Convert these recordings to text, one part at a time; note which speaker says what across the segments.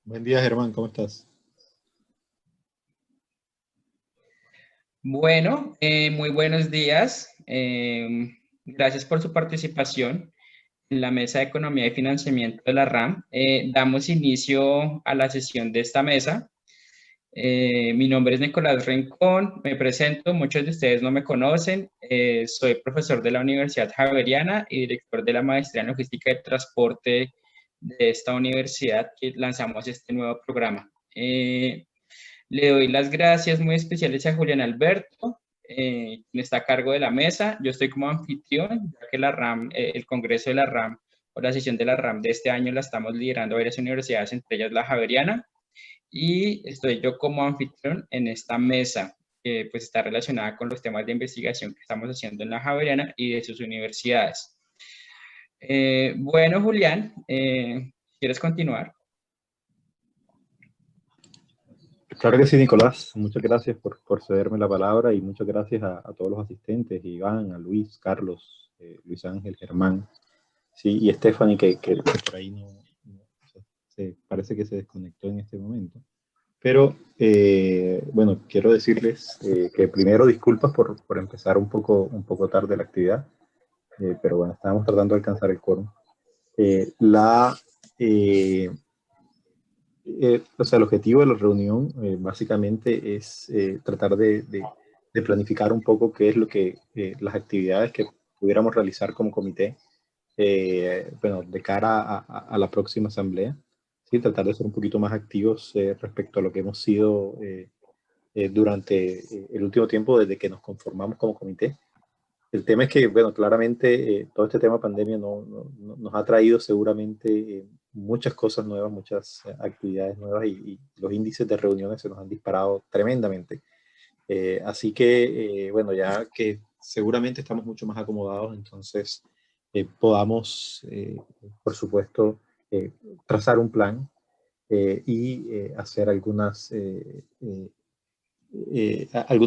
Speaker 1: Buen día, Germán, ¿cómo estás?
Speaker 2: Bueno, muy buenos días. Gracias por su participación en la Mesa de Economía y Financiamiento de la RAM. Damos inicio a la sesión de esta mesa. Mi nombre es Nicolás Rincón, me presento, muchos de ustedes no me conocen. Soy profesor de la Universidad Javeriana y director de la Maestría en Logística y Transporte de esta universidad que lanzamos este nuevo programa. Le doy las gracias muy especiales a Julián Alberto, quien está a cargo de la mesa. Yo estoy como anfitrión, ya que la RAM, el Congreso de la RAM o la sesión de la RAM de este año la estamos liderando varias universidades, entre ellas la Javeriana, y estoy yo como anfitrión en esta mesa, que pues está relacionada con los temas de investigación que estamos haciendo en la Javeriana y de sus universidades. Bueno, Julián, ¿quieres continuar?
Speaker 1: Claro que sí, Nicolás. Muchas gracias por cederme la palabra y muchas gracias a todos los asistentes, Iván, a Luis, Carlos, Luis Ángel, Germán, sí, y Stephanie, que por ahí parece que se desconectó en este momento. Pero bueno, quiero decirles que primero disculpas por empezar un poco tarde la actividad, pero bueno, estábamos tratando de alcanzar el quórum. Eh, la, eh, o sea, el objetivo de la reunión básicamente es tratar de planificar un poco qué es lo que las actividades que pudiéramos realizar como comité, bueno, de cara a la próxima asamblea, ¿sí? Tratar de ser un poquito más activos respecto a lo que hemos sido durante el último tiempo desde que nos conformamos como comité. El tema es que, bueno, claramente todo este tema pandemia nos ha traído seguramente muchas cosas nuevas, muchas actividades nuevas y los índices de reuniones se nos han disparado tremendamente. Así que, bueno, ya que seguramente estamos mucho más acomodados, entonces podamos, por supuesto, eh, trazar un plan y hacer algunas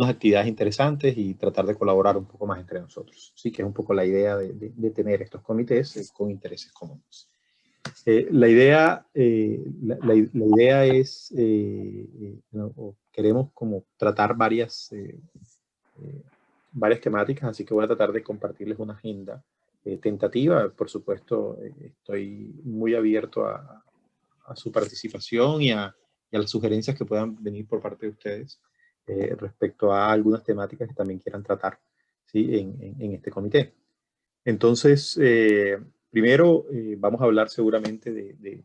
Speaker 1: actividades interesantes y tratar de colaborar un poco más entre nosotros. Sí, que es un poco la idea de tener estos comités con intereses comunes. La idea es, ¿no? Queremos como tratar eh, varias temáticas, así que voy a tratar de compartirles una agenda tentativa. Por supuesto, estoy muy abierto a su participación y a las sugerencias que puedan venir por parte de ustedes respecto a algunas temáticas que también quieran tratar, ¿sí? En este comité. Entonces, primero vamos a hablar seguramente de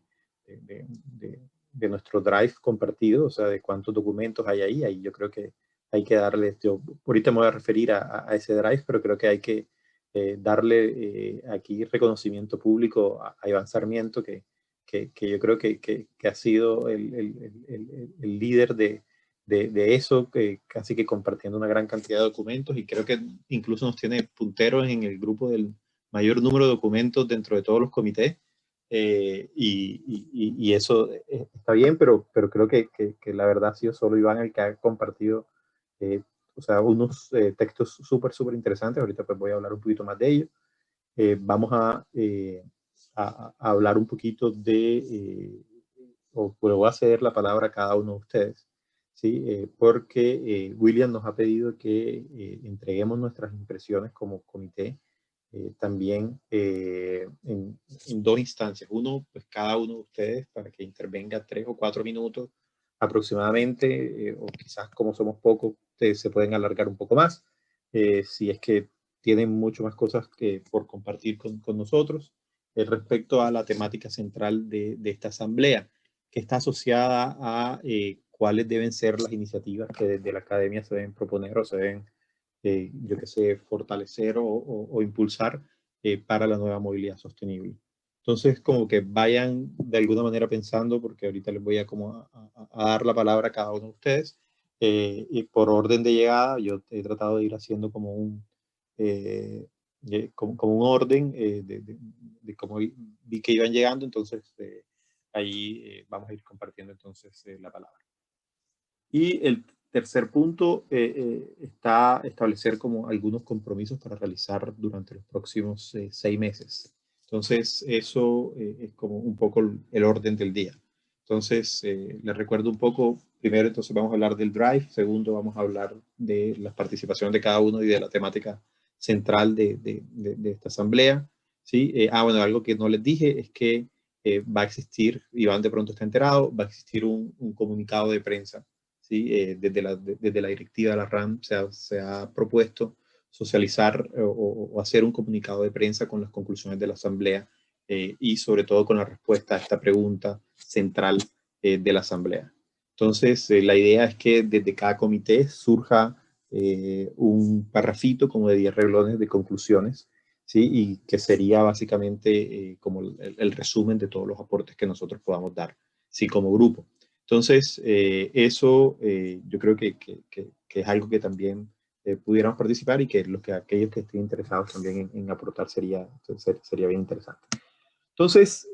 Speaker 1: nuestro drive compartido, o sea, de cuántos documentos hay ahí. Ahí yo creo que hay que darle, yo ahorita me voy a referir a ese drive, pero creo que hay que darle aquí reconocimiento público a Iván Sarmiento, que yo creo que ha sido el líder de eso, casi que compartiendo una gran cantidad de documentos y creo que incluso nos tiene punteros en el grupo del mayor número de documentos dentro de todos los comités. Y eso está bien, pero creo que la verdad ha sido solo Iván el que ha compartido, eh, o sea, unos textos súper interesantes. Ahorita pues voy a hablar un poquito más de ellos. Vamos a hablar un poquito o le voy a ceder la palabra a cada uno de ustedes, ¿sí? Porque William nos ha pedido que entreguemos nuestras impresiones como comité también en dos instancias. Uno, pues cada uno de ustedes para que intervenga 3 o 4 minutos aproximadamente, o quizás como somos pocos, se pueden alargar un poco más, si es que tienen mucho más cosas que por compartir con nosotros respecto a la temática central de esta asamblea, que está asociada a cuáles deben ser las iniciativas que desde la academia se deben proponer o se deben yo que sé, fortalecer o impulsar para la nueva movilidad sostenible. Entonces, como que vayan de alguna manera pensando, porque ahorita les voy a como a dar la palabra a cada uno de ustedes. Y por orden de llegada, yo he tratado de ir haciendo eh, como un orden de cómo vi que iban llegando, entonces ahí vamos a ir compartiendo entonces la palabra. Y el tercer punto está establecer como algunos compromisos para realizar durante los próximos 6 meses. Entonces, eso es como un poco el orden del día. Entonces, les recuerdo un poco, primero entonces vamos a hablar del Drive, segundo vamos a hablar de las participaciones de cada uno y de la temática central de esta asamblea, ¿sí? Bueno, algo que no les dije es que va a existir, Iván de pronto está enterado, va a existir un comunicado de prensa, ¿sí? Desde la directiva de la RAM se ha propuesto socializar o hacer un comunicado de prensa con las conclusiones de la asamblea y sobre todo con la respuesta a esta pregunta central de la asamblea. Entonces, la idea es que desde cada comité surja un parrafito como de 10 renglones de conclusiones, ¿sí? Y que sería básicamente como el resumen de todos los aportes que nosotros podamos dar, ¿sí? Como grupo. Entonces, eso yo creo que es algo que también pudiéramos participar y que aquellos que estén interesados también en aportar sería bien interesante. Entonces,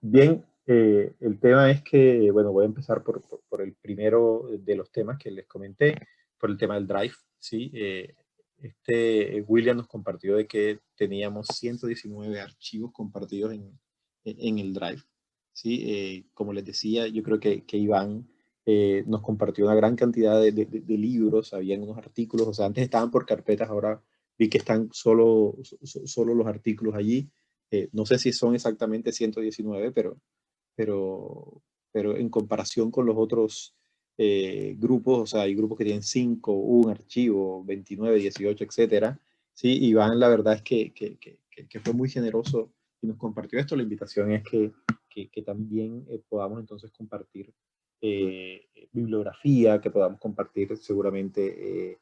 Speaker 1: bien, el tema es que, bueno, voy a empezar por el primero de los temas que les comenté, por el tema del Drive, ¿sí? William nos compartió de que teníamos 119 archivos compartidos en el Drive, ¿sí? Como les decía, yo creo que Iván nos compartió una gran cantidad de libros, habían unos artículos, o sea, antes estaban por carpetas, ahora vi que están solo los artículos allí. No sé si son exactamente 119, pero en comparación con los otros grupos, o sea, hay grupos que tienen 5, un archivo, 29, 18, etcétera. Sí, Iván, la verdad es que fue muy generoso y nos compartió esto. La invitación es que también podamos entonces compartir bibliografía, que podamos compartir seguramente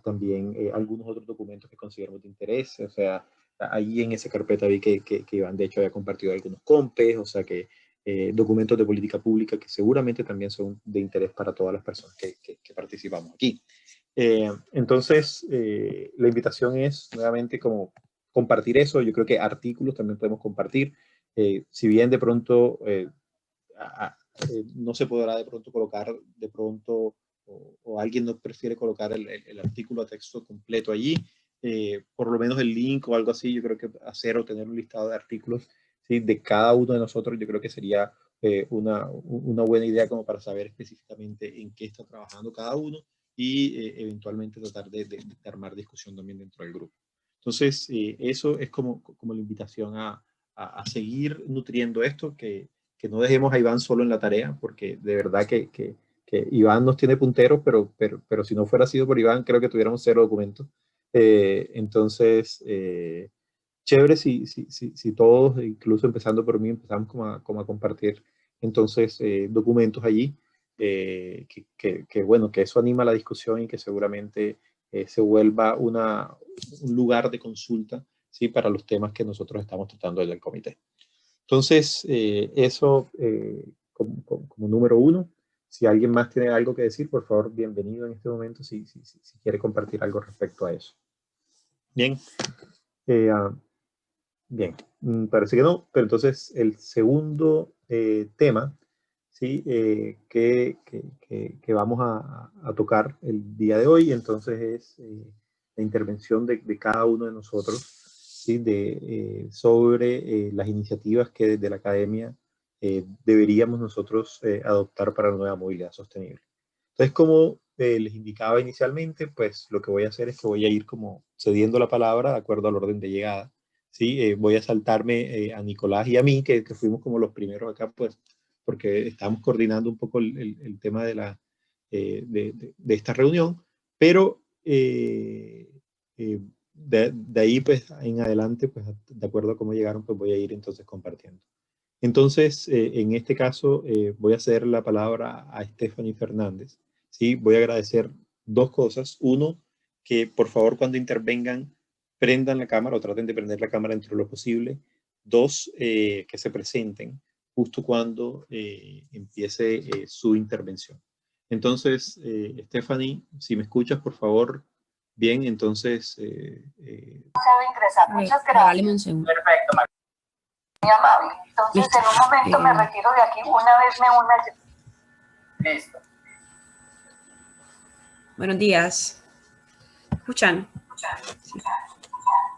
Speaker 1: también algunos otros documentos que consideramos de interés, o sea, ahí en esa carpeta vi que Iván de hecho había compartido algunos compes, o sea que documentos de política pública que seguramente también son de interés para todas las personas que participamos aquí. Entonces, la invitación es nuevamente como compartir eso. Yo creo que artículos también podemos compartir. Si bien de pronto no se podrá de pronto colocar de pronto o alguien no prefiere colocar el artículo a texto completo allí, por lo menos el link o algo así, yo creo que hacer o tener un listado de artículos, ¿sí? De cada uno de nosotros, yo creo que sería una buena idea como para saber específicamente en qué está trabajando cada uno y eventualmente tratar de armar discusión también dentro del grupo. Entonces, eso es como la invitación a seguir nutriendo esto, que no dejemos a Iván solo en la tarea, porque de verdad que Iván nos tiene punteros, pero si no fuera sido por Iván, creo que tuviéramos 0 documentos. Entonces, chévere si todos, incluso empezando por mí, empezamos como a compartir entonces documentos allí, bueno, que eso anima la discusión y que seguramente se vuelva un lugar de consulta, ¿sí? Para los temas que nosotros estamos tratando en el comité. Entonces, eso como número uno. Si alguien más tiene algo que decir, por favor, bienvenido en este momento si quiere compartir algo respecto a eso. Bien. Bien, parece que no, pero entonces el segundo tema, ¿sí? Que vamos a tocar el día de hoy, entonces es la intervención de cada uno de nosotros, ¿sí? Sobre las iniciativas que desde la academia deberíamos nosotros adoptar para la nueva movilidad sostenible. Entonces, como les indicaba inicialmente, pues lo que voy a hacer es que voy a ir como cediendo la palabra de acuerdo al orden de llegada. Sí, voy a saltarme a Nicolás y a mí, que fuimos como los primeros acá, pues, porque estábamos coordinando un poco el tema de esta reunión, pero de ahí, pues, en adelante, pues, de acuerdo a cómo llegaron, pues voy a ir entonces compartiendo. Entonces, en este caso, voy a ceder la palabra a Stephanie Fernández. ¿Sí? Voy a agradecer 2 cosas. Uno, que por favor cuando intervengan, prendan la cámara o traten de prender la cámara dentro de lo posible. 2, que se presenten justo cuando empiece su intervención. Entonces, Stephanie, si me escuchas, por favor, bien, entonces...
Speaker 3: Muchas gracias. Perfecto, muy amable. Entonces, listo. En un momento me retiro de aquí, una vez me una... Listo.
Speaker 4: Buenos días. ¿Escuchan?
Speaker 1: Sí.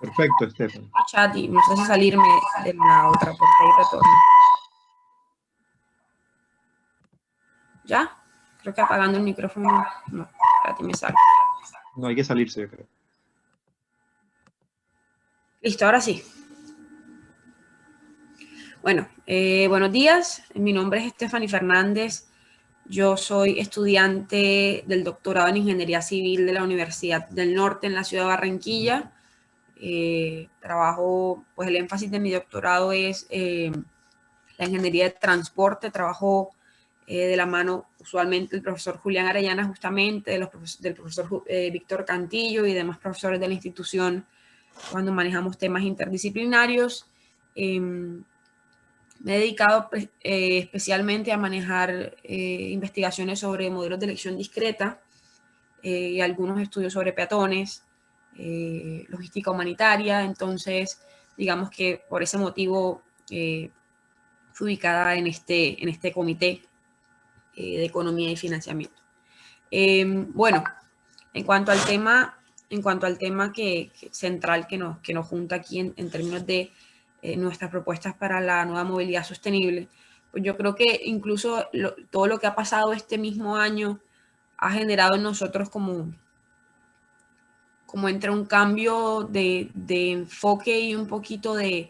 Speaker 1: Perfecto, Stephanie.
Speaker 4: Chat y no sé si salirme de la otra puerta y retorno. ¿Ya? Creo que apagando el micrófono. No, espérate, me sale.
Speaker 1: No hay que salirse, yo creo.
Speaker 4: Listo, ahora sí. Bueno, buenos días. Mi nombre es Stephanie Fernández. Yo soy estudiante del doctorado en Ingeniería Civil de la Universidad del Norte en la ciudad de Barranquilla. Trabajo, pues el énfasis de mi doctorado es la ingeniería de transporte. Trabajo de la mano usualmente el profesor Julián Arellana, justamente, del profesor Víctor Cantillo y demás profesores de la institución cuando manejamos temas interdisciplinarios. Me he dedicado especialmente a manejar investigaciones sobre modelos de elección discreta y algunos estudios sobre peatones, logística humanitaria. Entonces, digamos que por ese motivo fui ubicada en este comité de economía y financiamiento. Bueno, en cuanto al tema central que nos junta aquí en términos de nuestras propuestas para la nueva movilidad sostenible, pues yo creo que incluso todo lo que ha pasado este mismo año ha generado en nosotros como entre un cambio de enfoque y un poquito de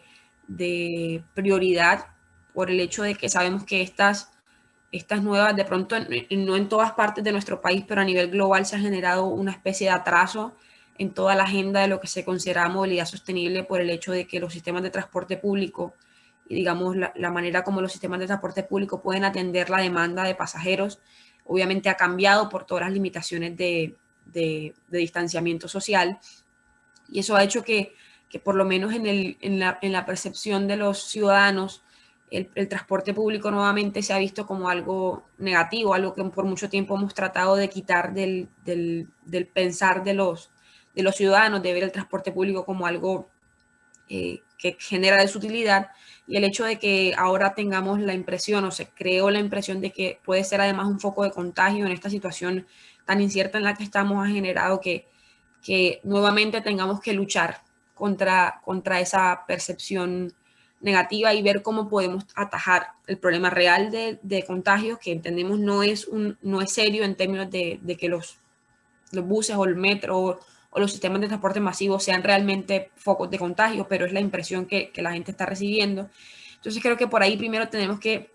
Speaker 4: prioridad por el hecho de que sabemos que estas nuevas, de pronto no en todas partes de nuestro país, pero a nivel global se ha generado una especie de atraso en toda la agenda de lo que se considera movilidad sostenible por el hecho de que los sistemas de transporte público y digamos la manera como los sistemas de transporte público pueden atender la demanda de pasajeros, obviamente ha cambiado por todas las limitaciones de distanciamiento social, y eso ha hecho que por lo menos en la percepción de los ciudadanos el transporte público nuevamente se ha visto como algo negativo, algo que por mucho tiempo hemos tratado de quitar del pensar de los ciudadanos, de ver el transporte público como algo que genera desutilidad. Y el hecho de que ahora tengamos la impresión, o se creó la impresión de que puede ser además un foco de contagio en esta situación tan incierta en la que estamos, ha generado que nuevamente tengamos que luchar contra esa percepción negativa y ver cómo podemos atajar el problema real de contagios, que entendemos no es serio en términos de que los buses o el metro o los sistemas de transporte masivos sean realmente focos de contagio, pero es la impresión que la gente está recibiendo. Entonces creo que por ahí primero tenemos que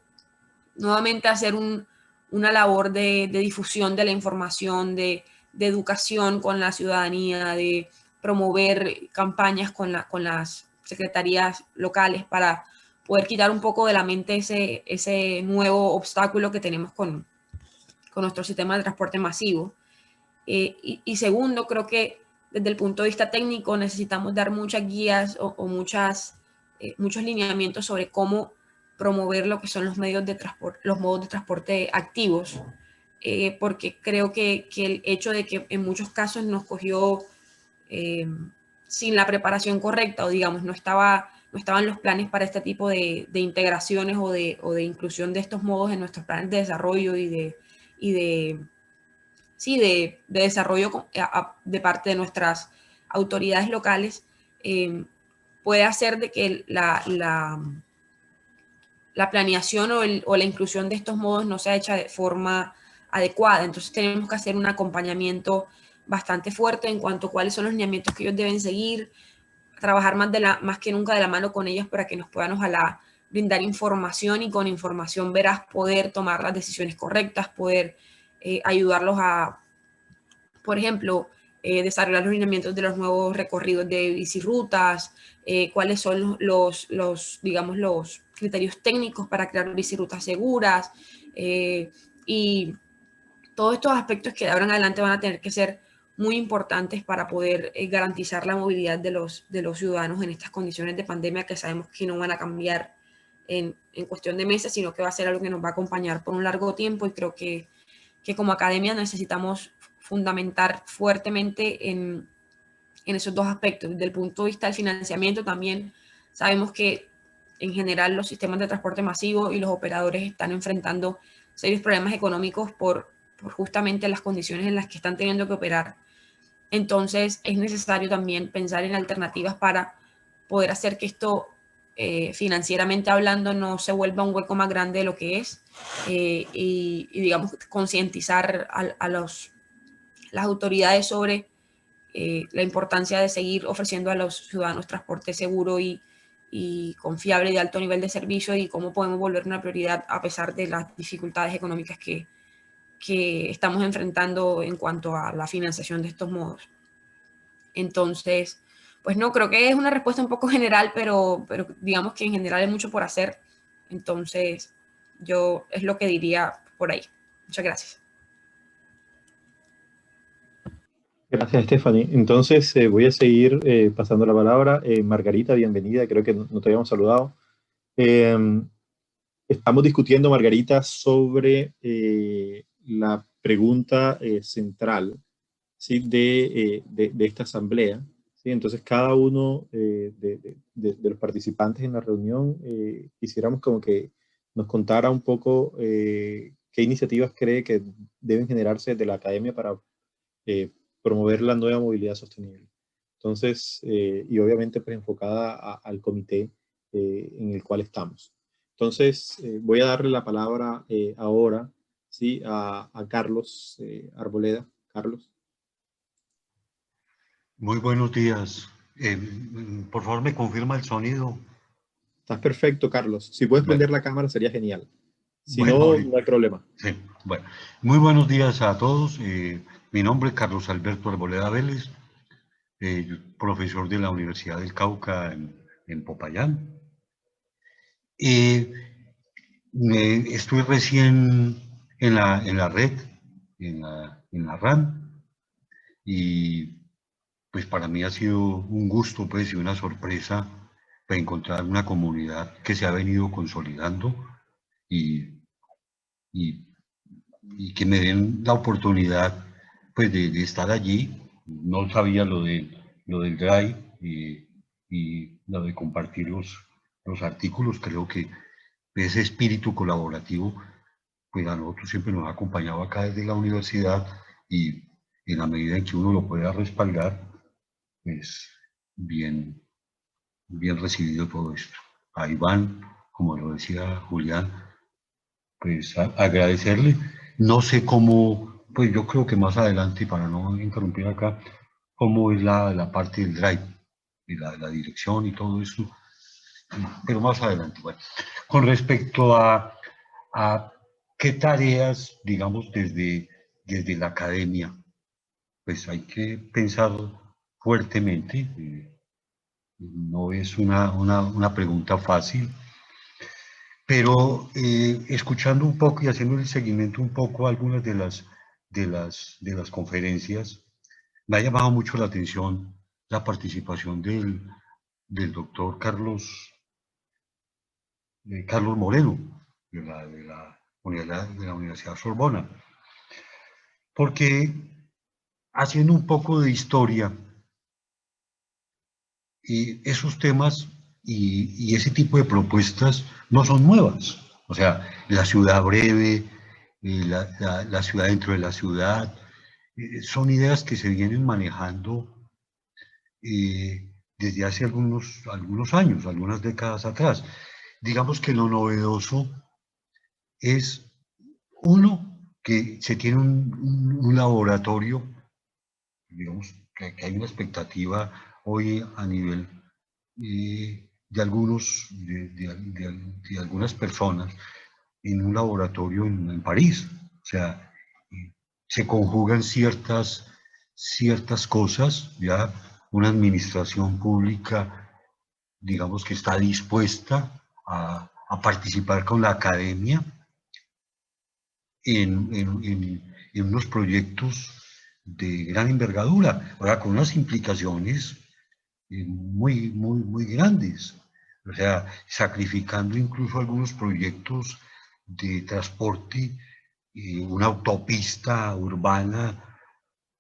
Speaker 4: nuevamente hacer una labor de difusión de la información, de educación con la ciudadanía, de promover campañas con las secretarías locales para poder quitar un poco de la mente ese nuevo obstáculo que tenemos con nuestro sistema de transporte masivo. Y segundo, creo que desde el punto de vista técnico necesitamos dar muchas guías o muchos lineamientos sobre cómo promover lo que son los modos de transporte activos, porque creo que el hecho de que en muchos casos nos cogió sin la preparación correcta, o digamos, no estaban los planes para este tipo de integraciones o de inclusión de estos modos en nuestros planes de desarrollo y de desarrollo de parte de nuestras autoridades locales, puede hacer de que la planeación o la inclusión de estos modos no sea hecha de forma adecuada. Entonces tenemos que hacer un acompañamiento bastante fuerte en cuanto a cuáles son los lineamientos que ellos deben seguir, trabajar más que nunca de la mano con ellos para que nos puedan, ojalá, brindar información y con información veraz poder tomar las decisiones correctas, poder ayudarlos a, por ejemplo, desarrollar los lineamientos de los nuevos recorridos de bicirrutas, cuáles son digamos, los criterios técnicos para crear bicirrutas seguras, y todos estos aspectos que de ahora en adelante van a tener que ser muy importantes para poder garantizar la movilidad de los ciudadanos en estas condiciones de pandemia que sabemos que no van a cambiar en cuestión de meses, sino que va a ser algo que nos va a acompañar por un largo tiempo. Y creo que como academia necesitamos fundamentar fuertemente en esos dos aspectos. Desde el punto de vista del financiamiento también sabemos que en general los sistemas de transporte masivo y los operadores están enfrentando serios problemas económicos por justamente las condiciones en las que están teniendo que operar. Entonces es necesario también pensar en alternativas para poder hacer que esto financieramente hablando no se vuelva un hueco más grande de lo que es, y digamos, concientizar a las autoridades sobre la importancia de seguir ofreciendo a los ciudadanos transporte seguro y confiable de alto nivel de servicio, y cómo podemos volver una prioridad a pesar de las dificultades económicas que estamos enfrentando en cuanto a la financiación de estos modos. Entonces, pues no, creo que es una respuesta un poco general, pero digamos que en general hay mucho por hacer. Entonces, yo es lo que diría por ahí. Muchas gracias.
Speaker 1: Gracias, Stephanie. Entonces, voy a seguir pasando la palabra. Margarita, bienvenida. Creo que no te habíamos saludado. Estamos discutiendo, Margarita, sobre la pregunta central, ¿sí? de esta asamblea. ¿Sí? Entonces, cada uno de los participantes en la reunión, quisiéramos como que nos contara un poco qué iniciativas cree que deben generarse de la academia para promover la nueva movilidad sostenible. Entonces, y obviamente pues enfocada al comité en el cual estamos. Entonces, voy a darle la palabra ahora, ¿sí? a Carlos Arboleda. Carlos.
Speaker 5: Muy buenos días. Por favor, me confirma el sonido.
Speaker 1: Estás perfecto, Carlos. Si puedes
Speaker 5: Bueno,
Speaker 1: prender la cámara sería genial. Si
Speaker 5: bueno,
Speaker 1: no,
Speaker 5: ahorita.
Speaker 1: no hay problema.
Speaker 5: Sí, bueno. Muy buenos días a todos. Mi nombre es Carlos Alberto Arboleda Vélez, profesor de la Universidad del Cauca en Popayán. Estoy recién en la red, en la RAM, y pues para mí ha sido un gusto, pues, y una sorpresa, pues, encontrar una comunidad que se ha venido consolidando y, y, y que me den la oportunidad, pues, de estar allí. No sabía lo del Drive y lo de compartir los artículos. Creo que ese espíritu colaborativo, pues, a nosotros siempre nos ha acompañado acá desde la universidad, y en la medida en que uno lo pueda respaldar, pues bien recibido todo esto. A Iván, como lo decía Julián, pues agradecerle. No sé cómo, pues yo creo que más adelante, para no interrumpir acá, cómo es la parte del Drive, y la dirección y todo eso, pero más adelante. Bueno, con respecto a qué tareas, digamos, desde la academia, pues hay que pensar fuertemente. No es una pregunta fácil, pero escuchando un poco y haciendo el seguimiento un poco a algunas de las conferencias, me ha llamado mucho la atención la participación del doctor Carlos Moreno, de la Universidad Sorbona, porque haciendo un poco de historia, y esos temas y ese tipo de propuestas no son nuevas. O sea, la ciudad breve, la ciudad dentro de la ciudad, son ideas que se vienen manejando desde hace algunos años, algunas décadas atrás. Digamos que lo novedoso es, uno, que se tiene un laboratorio, digamos, que hay una expectativa hoy a nivel de algunas personas en un laboratorio en París. O sea, se conjugan ciertas cosas, ya una administración pública, digamos, que está dispuesta a participar con la academia en unos proyectos de gran envergadura, ahora con unas implicaciones muy grandes. O sea, sacrificando incluso algunos proyectos de transporte, una autopista urbana,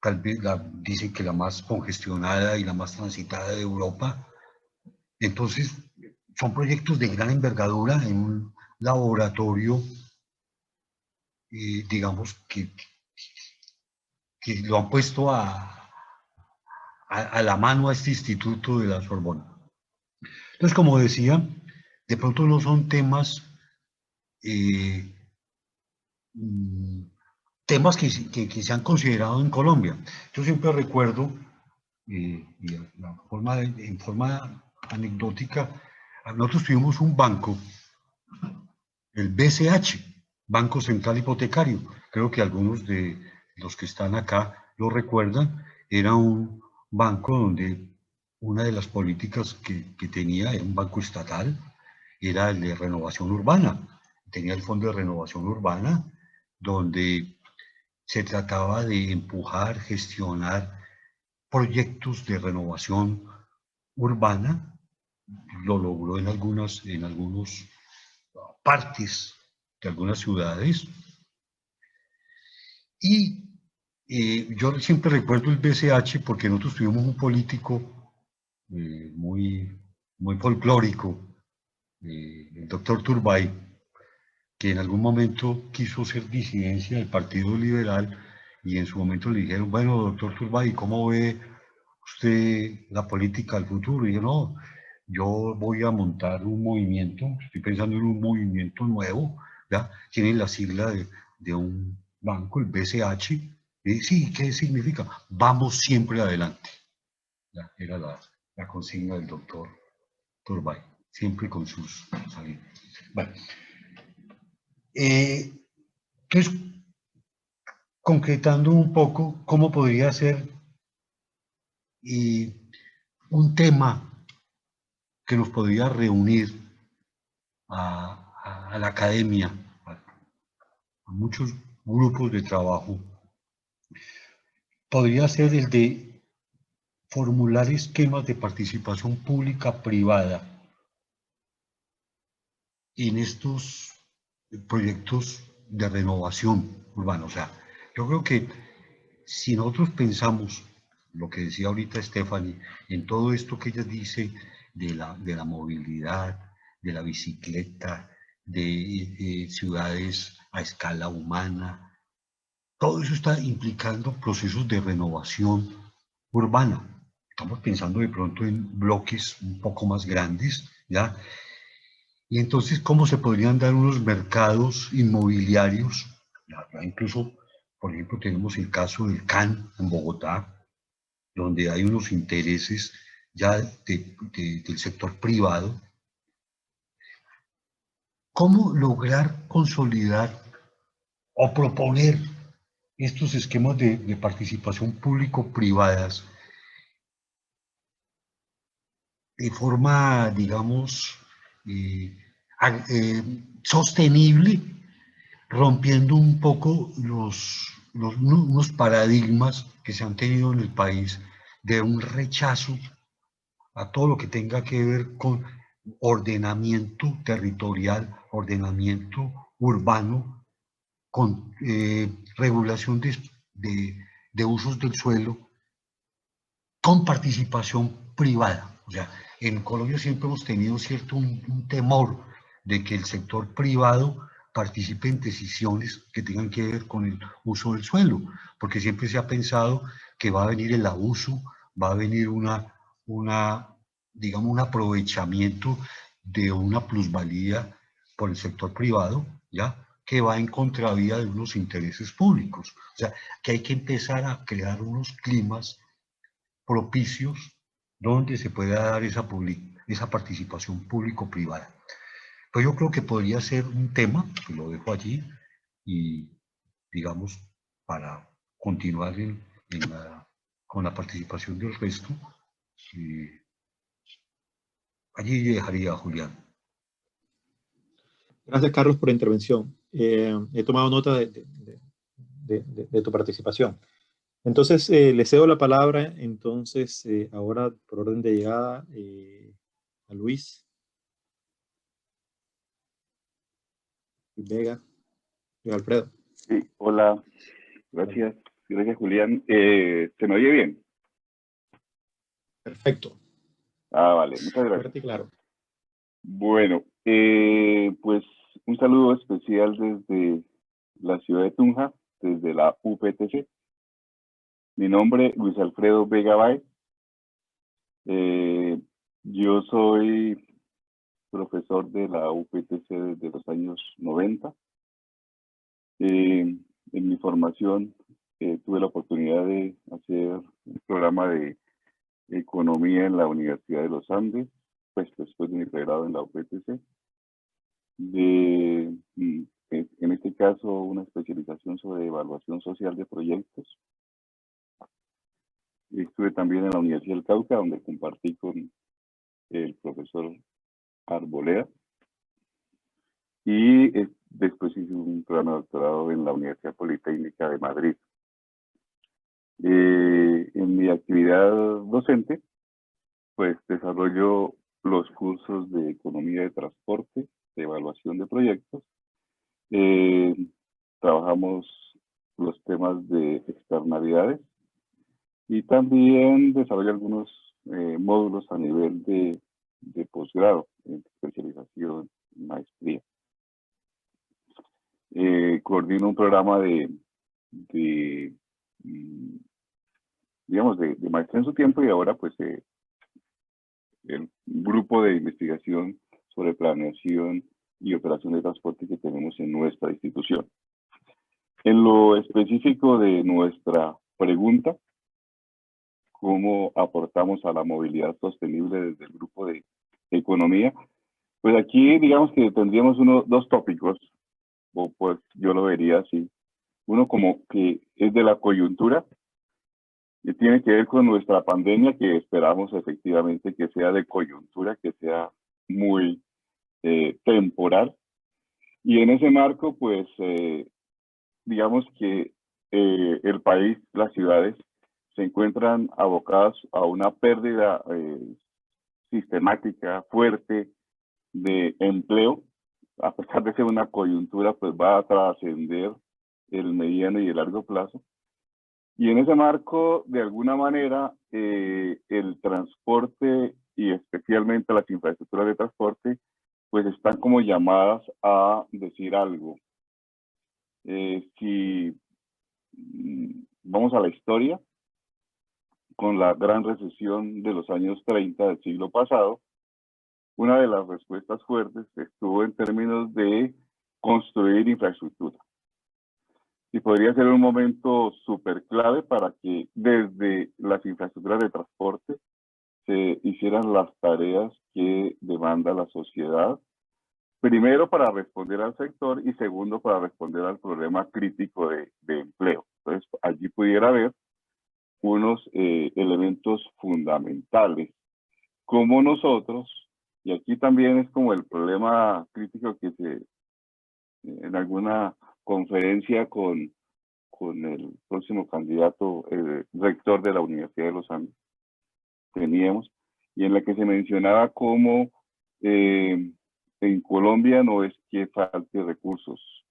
Speaker 5: tal vez dicen que la más congestionada y la más transitada de Europa. Entonces, son proyectos de gran envergadura en un laboratorio, digamos, que lo han puesto a la mano a este instituto de la Sorbona. Entonces, como decía, de pronto no son temas, temas que se han considerado en Colombia. Yo siempre recuerdo, y en forma anecdótica, nosotros tuvimos un banco, el BCH, Banco Central Hipotecario. Creo que algunos de los que están acá lo recuerdan. Era un banco donde una de las políticas que tenía, era un banco estatal, era el de renovación urbana. Tenía el Fondo de Renovación Urbana, donde se trataba de empujar, gestionar proyectos de renovación urbana. Lo logró en algunas partes de algunas ciudades. Y yo siempre recuerdo el BCH porque nosotros tuvimos un político muy folclórico, el doctor Turbay, que en algún momento quiso ser disidencia del Partido Liberal, y en su momento le dijeron, bueno, doctor Turbay, ¿cómo ve usted la política del futuro? Y yo, no, yo voy a montar un movimiento, estoy pensando en un movimiento nuevo, ¿ya? Tienen la sigla de un banco, el BCH, y sí, ¿qué significa? Vamos siempre adelante. ¿Ya? Era la consigna del doctor Turbay, siempre con sus salidas. Bueno, entonces, concretando un poco, ¿cómo podría ser un tema que nos podría reunir a la academia, a muchos grupos de trabajo? Podría ser el de formular esquemas de participación pública-privada en estos proyectos de renovación urbana. O sea, yo creo que si nosotros pensamos, lo que decía ahorita Stephanie, en todo esto que ella dice de la movilidad, de la bicicleta, de ciudades a escala humana, todo eso está implicando procesos de renovación urbana. Estamos pensando de pronto en bloques un poco más grandes, ¿ya? Y entonces, ¿cómo se podrían dar unos mercados inmobiliarios? Ya incluso, por ejemplo, tenemos el caso del CAN en Bogotá, donde hay unos intereses ya del sector privado. ¿Cómo lograr consolidar o proponer estos esquemas de participación público-privadas de forma, digamos, sostenible, rompiendo un poco unos paradigmas que se han tenido en el país de un rechazo a todo lo que tenga que ver con ordenamiento territorial, ordenamiento urbano, con regulación de usos del suelo, con participación privada. O sea, en Colombia siempre hemos tenido un temor de que el sector privado participe en decisiones que tengan que ver con el uso del suelo, porque siempre se ha pensado que va a venir el abuso, va a venir digamos, un aprovechamiento de una plusvalía por el sector privado, ¿ya? Que va en contravía de unos intereses públicos. O sea, que hay que empezar a crear unos climas propicios donde se pueda dar esa participación público-privada. Pues yo creo que podría ser un tema, que lo dejo allí, y digamos, para continuar con la participación del resto, allí dejaría a Julián.
Speaker 1: Gracias, Carlos, por la intervención. He tomado nota de tu participación. Entonces, le cedo la palabra, entonces, ahora, por orden de llegada, a Luis Vega y Alfredo.
Speaker 6: Sí, hola, gracias, Julián. ¿Se me oye bien?
Speaker 1: Perfecto.
Speaker 6: Vale, muchas gracias.
Speaker 1: Fuerte y claro.
Speaker 6: Bueno, pues un saludo especial desde la ciudad de Tunja, desde la UPTC. Mi nombre, Luis Alfredo Vega Báez. Yo soy profesor de la UPTC desde los años 90. En mi formación tuve la oportunidad de hacer un programa de economía en la Universidad de los Andes, pues después de mi pregrado en la UPTC. En este caso, una especialización sobre evaluación social de proyectos. Estuve también en la Universidad del Cauca, donde compartí con el profesor Arboleda. Y después hice un programa de doctorado en la Universidad Politécnica de Madrid. En mi actividad docente, pues desarrollo los cursos de economía de transporte, de evaluación de proyectos. Trabajamos los temas de externalidades y también desarrollo algunos módulos a nivel de posgrado, en especialización, maestría. Coordino un programa de maestría en su tiempo, y ahora pues el grupo de investigación sobre planeación y operación de transporte que tenemos en nuestra institución. En lo específico de nuestra pregunta, ¿cómo aportamos a la movilidad sostenible desde el grupo de economía? Pues aquí digamos que tendríamos dos tópicos, o pues yo lo vería así. Uno como que es de la coyuntura, y tiene que ver con nuestra pandemia, que esperamos efectivamente que sea de coyuntura, que sea muy temporal. Y en ese marco, pues, digamos que el país, las ciudades, se encuentran abocadas a una pérdida sistemática, fuerte, de empleo. A pesar de ser una coyuntura, pues va a trascender el mediano y el largo plazo. Y en ese marco, de alguna manera, el transporte y especialmente las infraestructuras de transporte, pues están como llamadas a decir algo. Si vamos a la historia, con la gran recesión de los años 30 del siglo pasado, una de las respuestas fuertes estuvo en términos de construir infraestructura. Y podría ser un momento súper clave para que desde las infraestructuras de transporte se hicieran las tareas que demanda la sociedad. Primero, para responder al sector, y segundo, para responder al problema crítico de empleo. Entonces, allí pudiera haber unos elementos fundamentales. Como nosotros, y aquí también es como el problema crítico que en alguna conferencia con el próximo candidato, el rector de la Universidad de los Andes, teníamos, y en la que se mencionaba cómo en Colombia no es que falte recursos,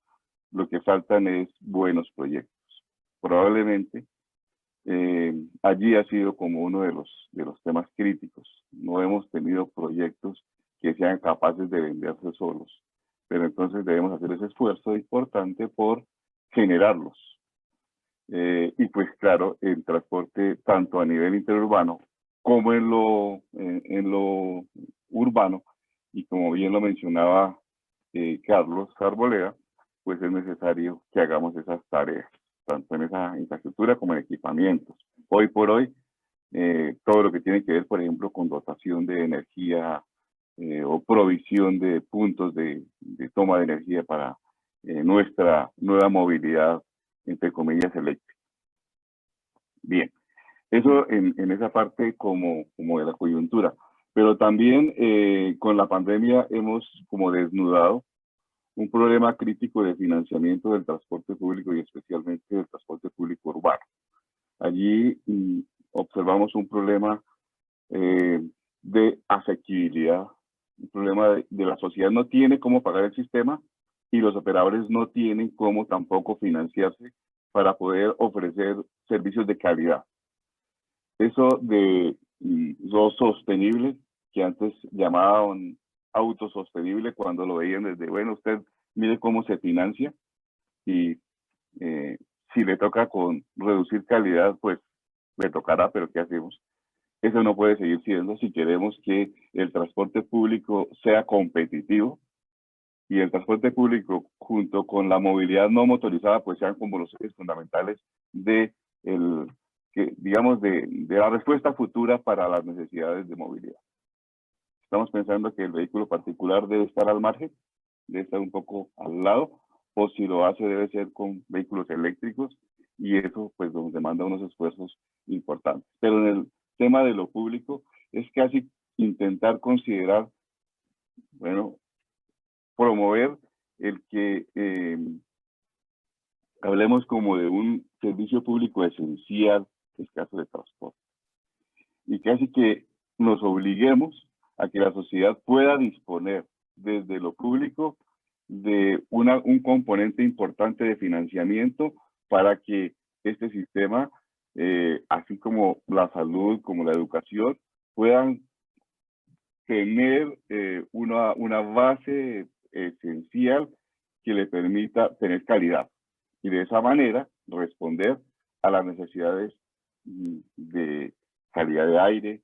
Speaker 6: lo que faltan es buenos proyectos. Probablemente allí ha sido como uno de los temas críticos. No hemos tenido proyectos que sean capaces de venderse solos, pero entonces debemos hacer ese esfuerzo importante por generarlos. Y pues claro, el transporte tanto a nivel interurbano como en lo urbano, y como bien lo mencionaba Carlos Arboleda, pues es necesario que hagamos esas tareas, tanto en esa infraestructura como en equipamientos. Hoy por hoy, todo lo que tiene que ver, por ejemplo, con dotación de energía o provisión de puntos de toma de energía para nuestra nueva movilidad, entre comillas, eléctrica. Bien, eso en esa parte como de la coyuntura. Pero también con la pandemia hemos como desnudado un problema crítico de financiamiento del transporte público y especialmente del transporte público urbano. Allí observamos un problema de asequibilidad, un problema de la sociedad no tiene cómo pagar el sistema y los operadores no tienen cómo tampoco financiarse para poder ofrecer servicios de calidad. Eso de lo sostenible, que antes llamaban autosostenible, cuando lo veían desde, bueno, usted mire cómo se financia, y si le toca con reducir calidad, pues le tocará, pero ¿qué hacemos? Eso no puede seguir siendo si queremos que el transporte público sea competitivo y el transporte público junto con la movilidad no motorizada pues sean como los ejes fundamentales de, digamos, de la respuesta futura para las necesidades de movilidad. Estamos pensando que el vehículo particular debe estar al margen, debe estar un poco al lado, o si lo hace debe ser con vehículos eléctricos, y eso pues nos demanda unos esfuerzos importantes. Pero en el tema de lo público es casi intentar considerar, bueno, promover el que hablemos como de un servicio público esencial, que es el caso de transporte, y casi que nos obliguemos a que la sociedad pueda disponer desde lo público de un componente importante de financiamiento para que este sistema, así como la salud, como la educación, puedan tener una base esencial que le permita tener calidad y de esa manera responder a las necesidades de calidad de aire,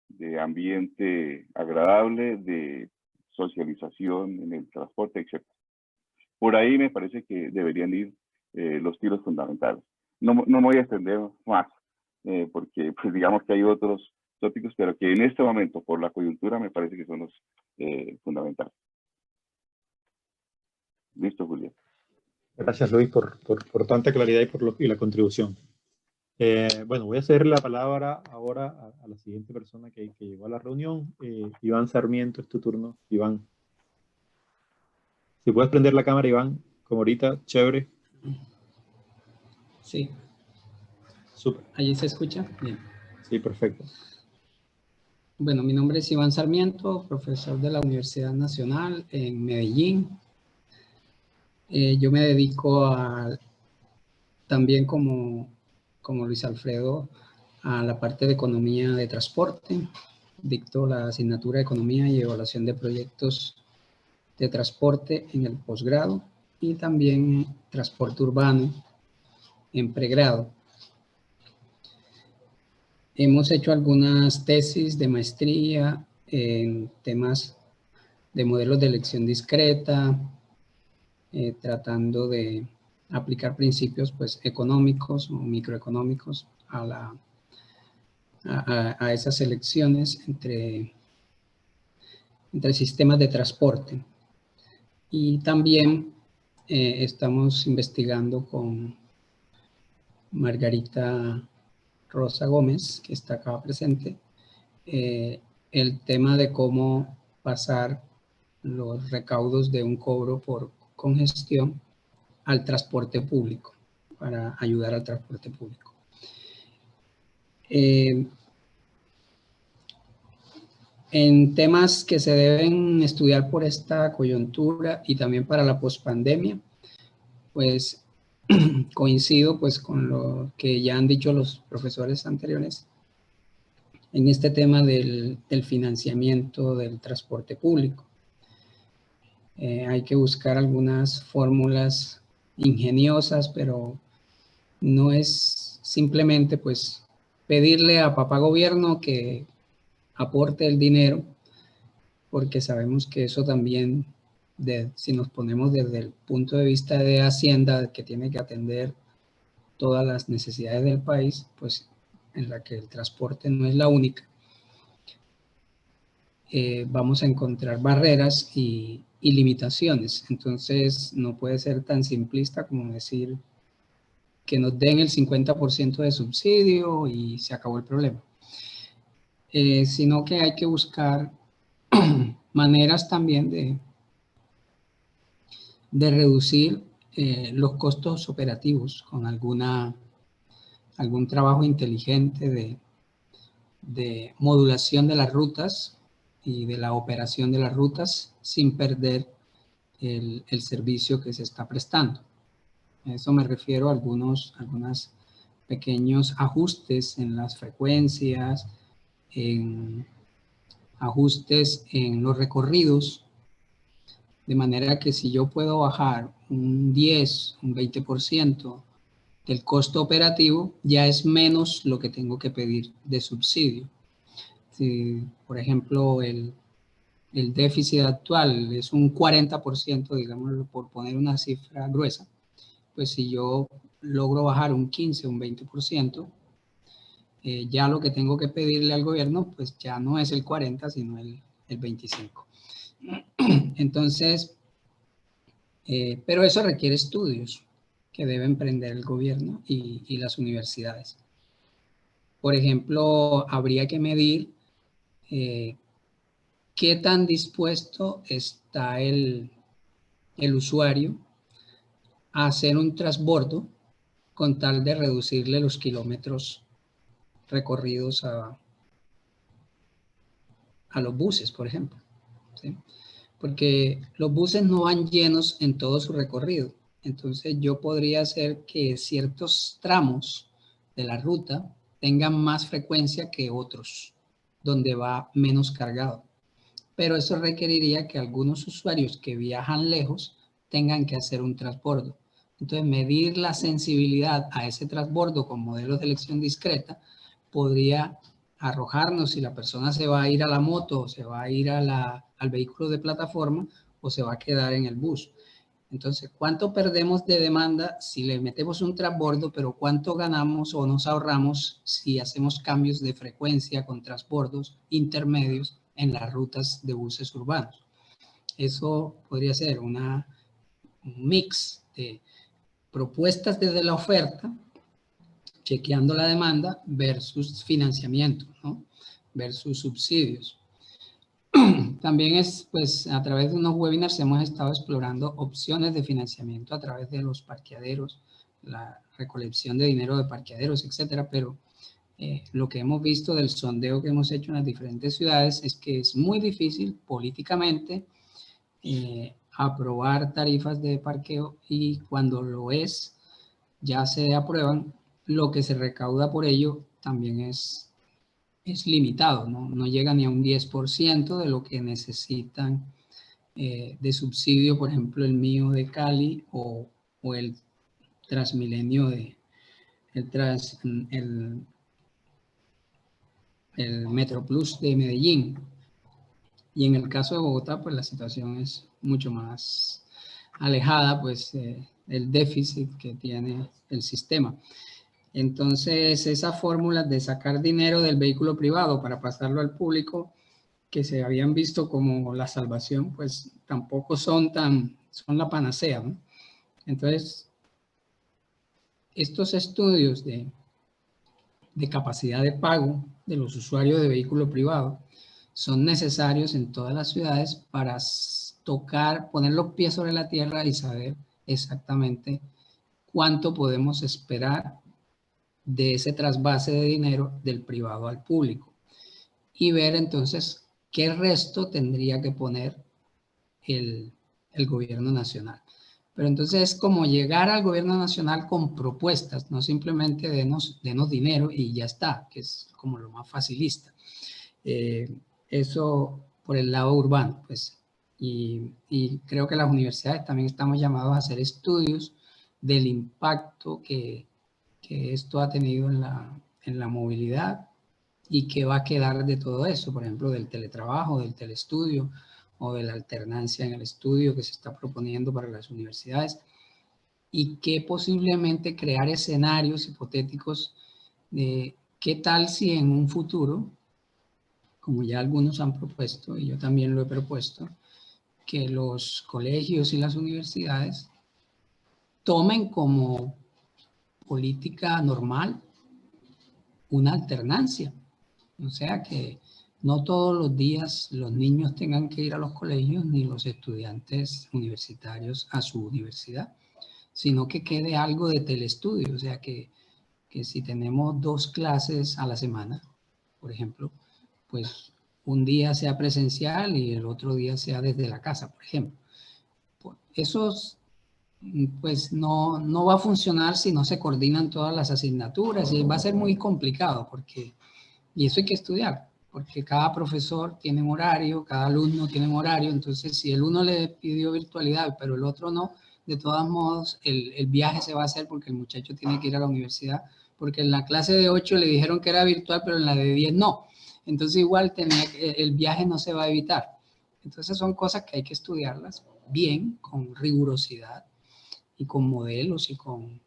Speaker 6: de ambiente agradable, de socialización en el transporte, etc. Por ahí me parece que deberían ir los tiros fundamentales. No me voy a extender más, porque pues digamos que hay otros tópicos, pero que en este momento, por la coyuntura, me parece que son los fundamentales. Listo, Julián.
Speaker 1: Gracias, Luis, por tanta claridad y la contribución. Bueno, voy a cederle la palabra ahora a la siguiente persona que llegó a la reunión. Iván Sarmiento, es tu turno. Iván. Si puedes prender la cámara, Iván, como ahorita, chévere.
Speaker 7: Sí.
Speaker 1: Súper.
Speaker 7: ¿Allí se escucha? Bien.
Speaker 1: Sí, perfecto.
Speaker 7: Bueno, mi nombre es Iván Sarmiento, profesor de la Universidad Nacional en Medellín. Yo me dedico también como Luis Alfredo a la parte de economía de transporte. Dicto la asignatura de economía y evaluación de proyectos de transporte en el posgrado y también transporte urbano en pregrado. Hemos hecho algunas tesis de maestría en temas de modelos de elección discreta, tratando de aplicar principios pues, económicos o microeconómicos a esas elecciones entre sistemas de transporte. Y también estamos investigando con Margarita Rosa Gómez, que está acá presente, el tema de cómo pasar los recaudos de un cobro por congestión al transporte público, para ayudar al transporte público. En temas que se deben estudiar por esta coyuntura y también para la pospandemia, pues coincido pues con lo que ya han dicho los profesores anteriores en este tema del financiamiento del transporte público. Hay que buscar algunas fórmulas ingeniosas, pero no es simplemente pues pedirle a papá gobierno que aporte el dinero, porque sabemos que eso también, si nos ponemos desde el punto de vista de Hacienda, que tiene que atender todas las necesidades del país, pues en la que el transporte no es la única, vamos a encontrar barreras y limitaciones. Entonces no puede ser tan simplista como decir que nos den el 50% de subsidio y se acabó el problema. Sino que hay que buscar maneras también de reducir los costos operativos con algún trabajo inteligente de modulación de las rutas y de la operación de las rutas sin perder el servicio que se está prestando. A eso me refiero a algunos pequeños ajustes en las frecuencias, en ajustes en los recorridos, de manera que si yo puedo bajar un 10, un 20% del costo operativo, ya es menos lo que tengo que pedir de subsidio. Si, por ejemplo, el déficit actual es un 40%, digámoslo, por poner una cifra gruesa, pues si yo logro bajar un 15, un 20%, ya lo que tengo que pedirle al gobierno, pues ya no es el 40, sino el 25. Entonces, pero eso requiere estudios que debe emprender el gobierno y las universidades. Por ejemplo, habría que medir qué tan dispuesto está el usuario a hacer un transbordo con tal de reducirle los kilómetros recorridos a los buses, por ejemplo, ¿sí? Porque los buses no van llenos en todo su recorrido. Entonces yo podría hacer que ciertos tramos de la ruta tengan más frecuencia que otros, donde va menos cargado. Pero eso requeriría que algunos usuarios que viajan lejos tengan que hacer un transbordo. Entonces, medir la sensibilidad a ese transbordo con modelos de elección discreta podría arrojarnos si la persona se va a ir a la moto, o se va a ir al vehículo de plataforma, o se va a quedar en el bus. Entonces, ¿cuánto perdemos de demanda si le metemos un transbordo, pero cuánto ganamos o nos ahorramos si hacemos cambios de frecuencia con transbordos intermedios en las rutas de buses urbanos? Eso podría ser un mix de propuestas desde la oferta, chequeando la demanda, versus financiamiento, ¿no? Versus subsidios. También pues a través de unos webinars hemos estado explorando opciones de financiamiento a través de los parqueaderos, la recolección de dinero de parqueaderos, etcétera, pero lo que hemos visto del sondeo que hemos hecho en las diferentes ciudades es que es muy difícil políticamente aprobar tarifas de parqueo, y cuando lo es, ya se aprueban, lo que se recauda por ello también es limitado, ¿no? No llega ni a un 10% de lo que necesitan de subsidio, por ejemplo, el mío de Cali o el Transmilenio el Metroplus de Medellín. Y en el caso de Bogotá, pues la situación es mucho más alejada, pues el déficit que tiene el sistema. Entonces, esas fórmulas de sacar dinero del vehículo privado para pasarlo al público, que se habían visto como la salvación, pues tampoco son la panacea, ¿no? Entonces, estos estudios de capacidad de pago de los usuarios de vehículo privado son necesarios en todas las ciudades para poner los pies sobre la tierra y saber exactamente cuánto podemos esperar de ese trasvase de dinero del privado al público, y ver entonces qué resto tendría que poner el gobierno nacional. Pero entonces es como llegar al gobierno nacional con propuestas, no simplemente denos dinero y ya está, que es como lo más facilista. Eso por el lado urbano, pues. Y creo que las universidades también estamos llamados a hacer estudios del impacto que esto ha tenido en la movilidad y qué va a quedar de todo eso, por ejemplo, del teletrabajo, del telestudio o de la alternancia en el estudio que se está proponiendo para las universidades, y que posiblemente crear escenarios hipotéticos de qué tal si en un futuro, como ya algunos han propuesto y yo también lo he propuesto, que los colegios y las universidades tomen como política normal una alternancia. O sea, que no todos los días los niños tengan que ir a los colegios ni los estudiantes universitarios a su universidad, sino que quede algo de telestudio. O sea, que si tenemos 2 clases a la semana, por ejemplo, pues un día sea presencial y el otro día sea desde la casa, por ejemplo. Esos pues no va a funcionar si no se coordinan todas las asignaturas, y va a ser muy complicado, y eso hay que estudiar, porque cada profesor tiene un horario, cada alumno tiene un horario. Entonces si el uno le pidió virtualidad pero el otro no, de todos modos el viaje se va a hacer porque el muchacho tiene que ir a la universidad, porque en la clase de 8 le dijeron que era virtual pero en la de 10 no. Entonces igual el viaje no se va a evitar. Entonces son cosas que hay que estudiarlas bien, con rigurosidad y con modelos y con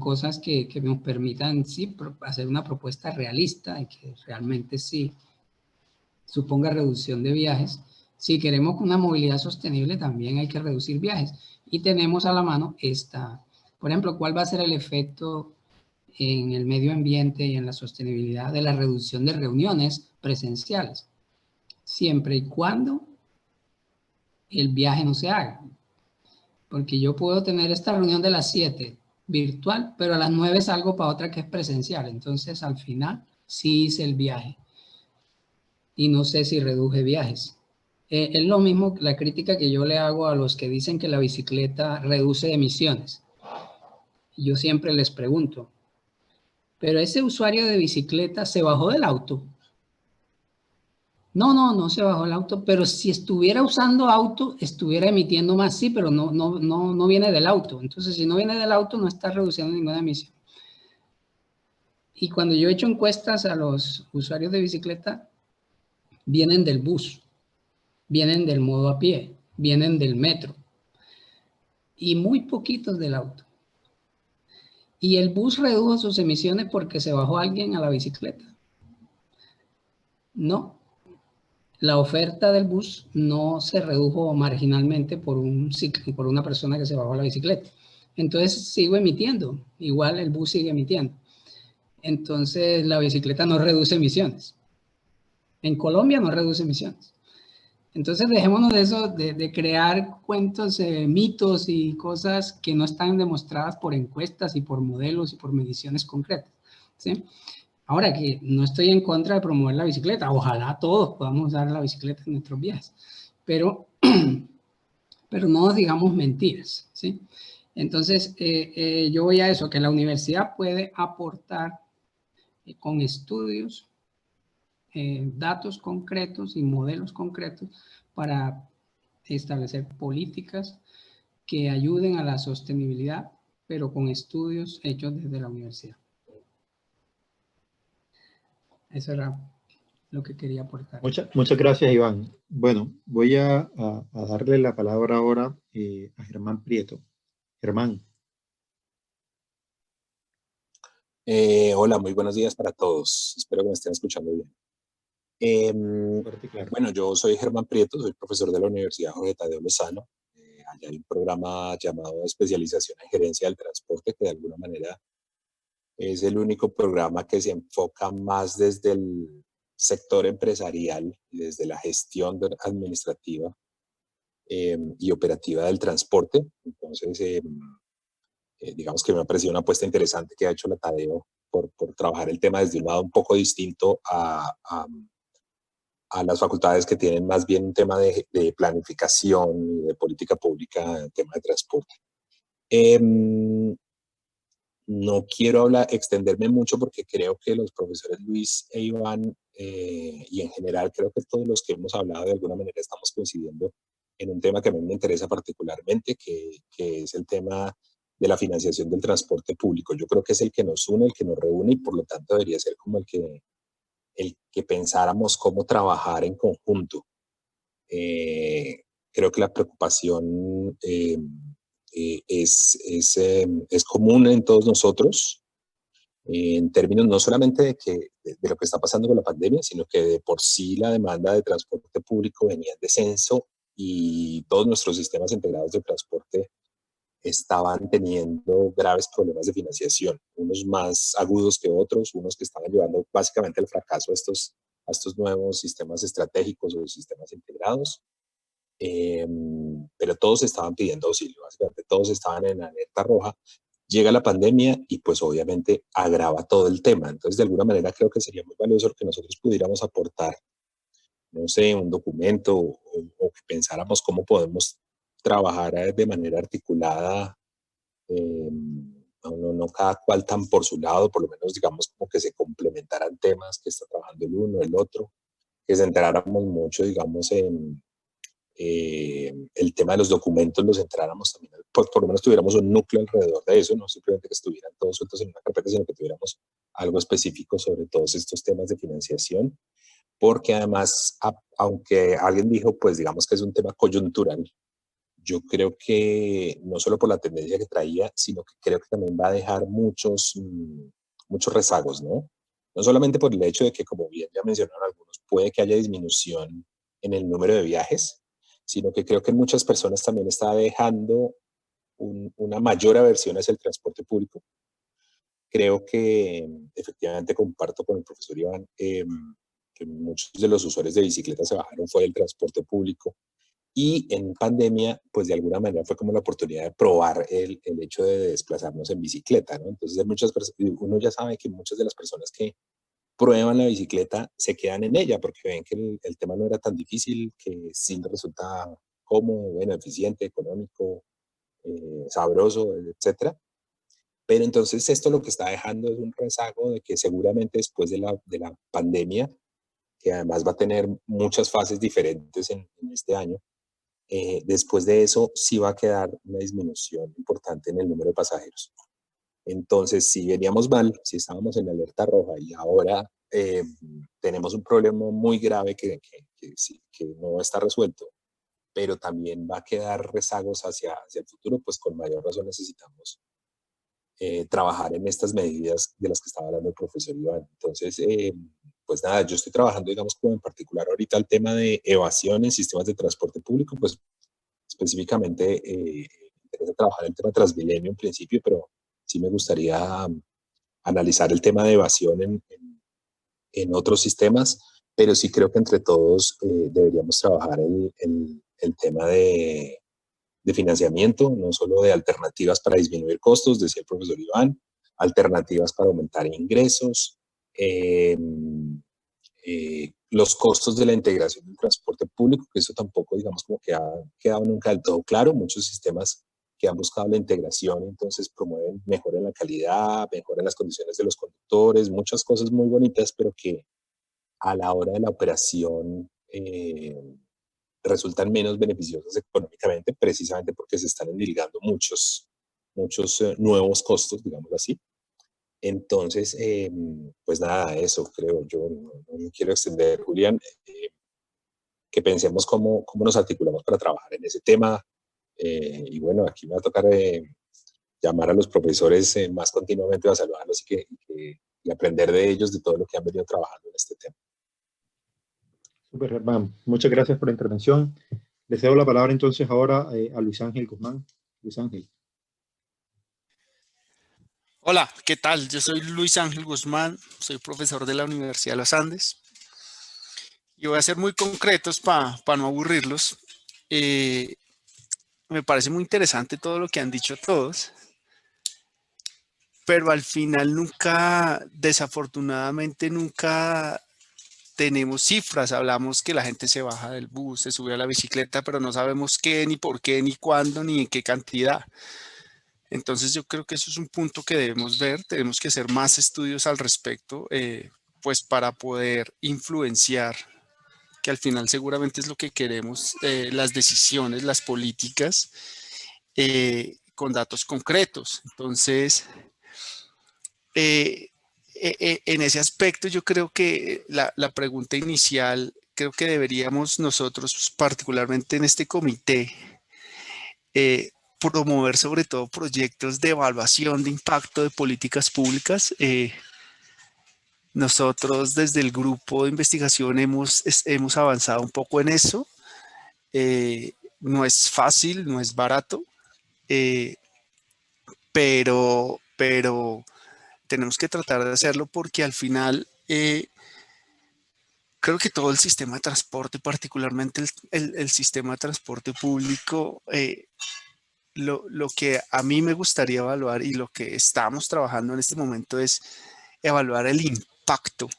Speaker 7: cosas que nos permitan sí, hacer una propuesta realista y que realmente sí suponga reducción de viajes. Si queremos una movilidad sostenible, también hay que reducir viajes. Y tenemos a la mano por ejemplo, ¿cuál va a ser el efecto en el medio ambiente y en la sostenibilidad de la reducción de reuniones presenciales? Siempre y cuando el viaje no se haga. Porque yo puedo tener esta reunión de las 7 virtual, pero a las 9 salgo para otra que es presencial. Entonces, al final, sí hice el viaje. Y no sé si reduje viajes. Es lo mismo la crítica que yo le hago a los que dicen que la bicicleta reduce emisiones. Yo siempre les pregunto, ¿pero ese usuario de bicicleta se bajó del auto? No se bajó el auto, pero si estuviera usando auto, estuviera emitiendo más, sí, pero no viene del auto. Entonces, si no viene del auto, no está reduciendo ninguna emisión. Y cuando yo he hecho encuestas a los usuarios de bicicleta, vienen del bus, vienen del modo a pie, vienen del metro, y muy poquitos del auto. Y el bus redujo sus emisiones porque se bajó alguien a la bicicleta. No. La oferta del bus no se redujo marginalmente por una persona que se bajó a la bicicleta. Entonces sigo emitiendo, igual el bus sigue emitiendo. Entonces la bicicleta no reduce emisiones. En Colombia no reduce emisiones. Entonces dejémonos de eso, de crear cuentos, mitos y cosas que no están demostradas por encuestas y por modelos y por mediciones concretas, ¿sí? Ahora, que no estoy en contra de promover la bicicleta, ojalá todos podamos usar la bicicleta en nuestros viajes, pero no digamos mentiras, ¿sí? Entonces, yo voy a eso, que la universidad puede aportar con estudios, datos concretos y modelos concretos para establecer políticas que ayuden a la sostenibilidad, pero con estudios hechos desde la universidad. Eso era lo que quería aportar.
Speaker 1: Muchas gracias, Iván. Bueno, voy a darle la palabra ahora a Germán Prieto. Germán.
Speaker 8: Hola, muy buenos días para todos. Espero que me estén escuchando bien.
Speaker 1: Claro.
Speaker 8: Bueno, yo soy Germán Prieto, soy profesor de la Universidad Jorge Tadeo Lozano. Allá hay un programa llamado Especialización en Gerencia del Transporte, que de alguna manera es el único programa que se enfoca más desde el sector empresarial y desde la gestión administrativa y operativa del transporte. Entonces, digamos que me ha parecido una apuesta interesante que ha hecho la Tadeo por trabajar el tema desde un lado un poco distinto a las facultades que tienen más bien un tema de planificación y de política pública en el tema de transporte. No quiero extenderme mucho porque creo que los profesores Luis e Iván y en general creo que todos los que hemos hablado de alguna manera estamos coincidiendo en un tema que a mí me interesa particularmente, que es el tema de la financiación del transporte público. Yo creo que es el que nos une, el que nos reúne y por lo tanto debería ser como el que pensáramos cómo trabajar en conjunto. Creo que la preocupación es común en todos nosotros, en términos no solamente de lo que está pasando con la pandemia, sino que de por sí la demanda de transporte público venía en descenso y todos nuestros sistemas integrados de transporte estaban teniendo graves problemas de financiación, unos más agudos que otros, unos que estaban llevando básicamente al fracaso a estos nuevos sistemas estratégicos o sistemas integrados. Pero todos estaban pidiendo auxilio, básicamente todos estaban en alerta roja. Llega la pandemia y pues obviamente agrava todo el tema. Entonces de alguna manera creo que sería muy valioso que nosotros pudiéramos aportar, no sé, un documento o que pensáramos cómo podemos trabajar de manera articulada, no cada cual tan por su lado, por lo menos digamos como que se complementaran temas que está trabajando el uno, el otro, que se enteráramos mucho digamos en el tema de los documentos los entráramos también, por lo menos tuviéramos un núcleo alrededor de eso, no simplemente que estuvieran todos sueltos en una carpeta, sino que tuviéramos algo específico sobre todos estos temas de financiación, porque además, aunque alguien dijo, pues digamos que es un tema coyuntural, yo creo que no solo por la tendencia que traía, sino que creo que también va a dejar muchos rezagos, ¿no? No solamente por el hecho de que, como bien ya mencionaron algunos, puede que haya disminución en el número de viajes, sino que creo que en muchas personas también está dejando una mayor aversión hacia el transporte público. Creo que efectivamente comparto con el profesor Iván que muchos de los usuarios de bicicleta se bajaron fue del transporte público, y en pandemia, pues de alguna manera fue como la oportunidad de probar el hecho de desplazarnos en bicicleta, ¿no? Entonces uno ya sabe que muchas de las personas que prueban la bicicleta se quedan en ella porque ven que el tema no era tan difícil, que sí resulta cómodo, bueno, eficiente, económico, sabroso, etcétera. Pero entonces esto lo que está dejando es un rezago de que seguramente después de la pandemia, que además va a tener muchas fases diferentes en este año, después de eso sí va a quedar una disminución importante en el número de pasajeros. Entonces, si veníamos mal, si estábamos en alerta roja y ahora tenemos un problema muy grave que no está resuelto, pero también va a quedar rezagos hacia el futuro, pues con mayor razón necesitamos trabajar en estas medidas de las que estaba hablando el profesor Iván. Entonces, pues nada, yo estoy trabajando, digamos, como en particular ahorita el tema de evasión en sistemas de transporte público, pues específicamente interesa trabajar el tema de Transmilenio en principio, pero sí me gustaría analizar el tema de evasión en otros sistemas, pero sí creo que entre todos deberíamos trabajar el tema de financiamiento, no solo de alternativas para disminuir costos, decía el profesor Iván, alternativas para aumentar ingresos, los costos de la integración del transporte público, que eso tampoco, digamos, como que ha quedado nunca del todo claro. Muchos sistemas que han buscado la integración, entonces promueven mejora en la calidad, mejora en las condiciones de los conductores, muchas cosas muy bonitas, pero que a la hora de la operación resultan menos beneficiosas económicamente, precisamente porque se están endilgando muchos nuevos costos, digamos así. Entonces, pues nada, eso creo yo, no me quiero extender, Julián, que pensemos cómo nos articulamos para trabajar en ese tema. Y bueno, aquí me va a tocar llamar a los profesores más continuamente, a saludarlos y aprender de ellos, de todo lo que han venido trabajando en este tema.
Speaker 1: Súper, Germán. Muchas gracias por la intervención. Le cedo la palabra entonces ahora a Luis Ángel Guzmán. Luis Ángel.
Speaker 9: Hola, ¿qué tal? Yo soy Luis Ángel Guzmán, soy profesor de la Universidad de los Andes. Y voy a ser muy concretos para no aburrirlos. Me parece muy interesante todo lo que han dicho todos, pero al final desafortunadamente nunca tenemos cifras. Hablamos que la gente se baja del bus, se sube a la bicicleta, pero no sabemos qué, ni por qué, ni cuándo, ni en qué cantidad. Entonces yo creo que eso es un punto que debemos ver, tenemos que hacer más estudios al respecto, pues para poder influenciar, que al final seguramente es lo que queremos, las decisiones, las políticas, con datos concretos. Entonces, en ese aspecto yo creo que la pregunta inicial, creo que deberíamos nosotros, particularmente en este comité, promover sobre todo proyectos de evaluación de impacto de políticas públicas. Nosotros desde el grupo de investigación hemos avanzado un poco en eso. No es fácil, no es barato, pero tenemos que tratar de hacerlo porque al final creo que todo el sistema de transporte, particularmente el sistema de transporte público, lo que a mí me gustaría evaluar y lo que estamos trabajando en este momento es evaluar el impacto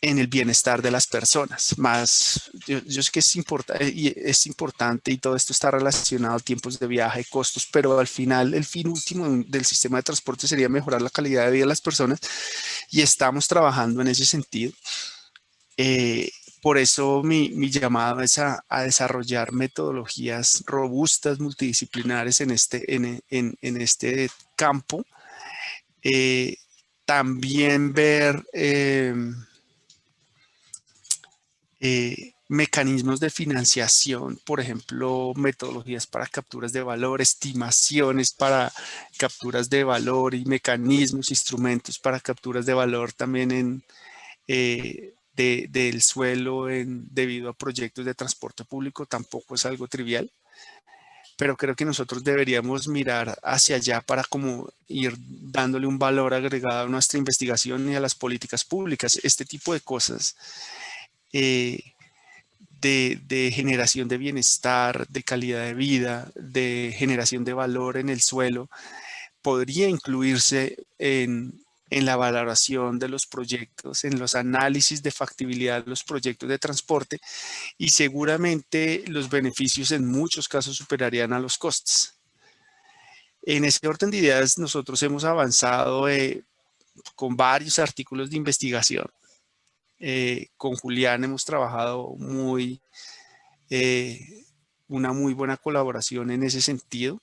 Speaker 9: en el bienestar de las personas. Más, yo sé que es importante y todo esto está relacionado a tiempos de viaje, costos, pero al final el fin último del sistema de transporte sería mejorar la calidad de vida de las personas y estamos trabajando en ese sentido. Por eso mi llamado es a desarrollar metodologías robustas, multidisciplinares en este campo. También ver mecanismos de financiación, por ejemplo, metodologías para capturas de valor, estimaciones para capturas de valor y mecanismos, instrumentos para capturas de valor también del suelo debido a proyectos de transporte público. Tampoco es algo trivial, pero creo que nosotros deberíamos mirar hacia allá para como ir dándole un valor agregado a nuestra investigación y a las políticas públicas. Este tipo de cosas de generación de bienestar, de calidad de vida, de generación de valor en el suelo, podría incluirse en la valoración de los proyectos, en los análisis de factibilidad de los proyectos de transporte, y seguramente los beneficios en muchos casos superarían a los costes. En ese orden de ideas, nosotros hemos avanzado con varios artículos de investigación. Con Julián hemos trabajado una muy buena colaboración en ese sentido.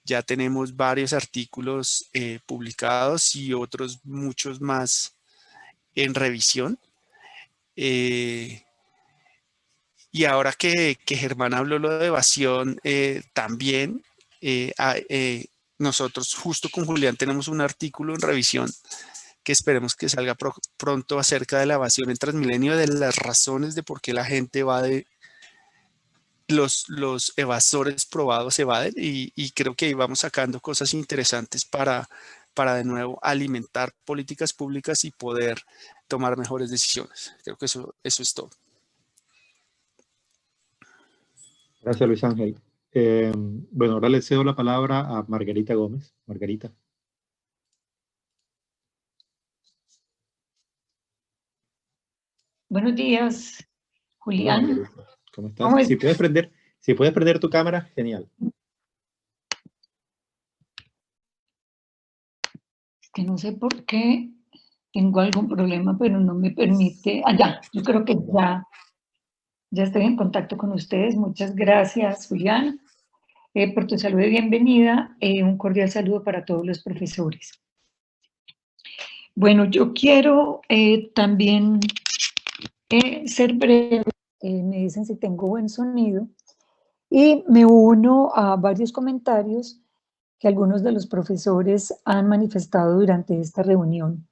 Speaker 9: Ya tenemos varios artículos publicados y otros muchos más en revisión. Y ahora que Germán habló lo de evasión, también nosotros justo con Julián tenemos un artículo en revisión que esperemos que salga pronto acerca de la evasión en Transmilenio, de las razones de por qué la gente evade, los evasores probados evaden, y creo que ahí vamos sacando cosas interesantes para de nuevo alimentar políticas públicas y poder tomar mejores decisiones. Creo que eso es todo.
Speaker 1: Gracias, Luis Ángel. Bueno, ahora le cedo la palabra a Margarita Gómez. Margarita.
Speaker 10: Buenos días, Julián.
Speaker 1: Hola, Margarita. ¿Cómo estás? Si puedes prender tu cámara, genial.
Speaker 10: Es que no sé por qué tengo algún problema, pero no me permite. Ya, yo creo que ya estoy en contacto con ustedes. Muchas gracias, Julián, por tu saludo de bienvenida. Un cordial saludo para todos los profesores. Bueno, yo quiero también ser breve. Me dicen si tengo buen sonido. Y me uno a varios comentarios que algunos de los profesores han manifestado durante esta reunión.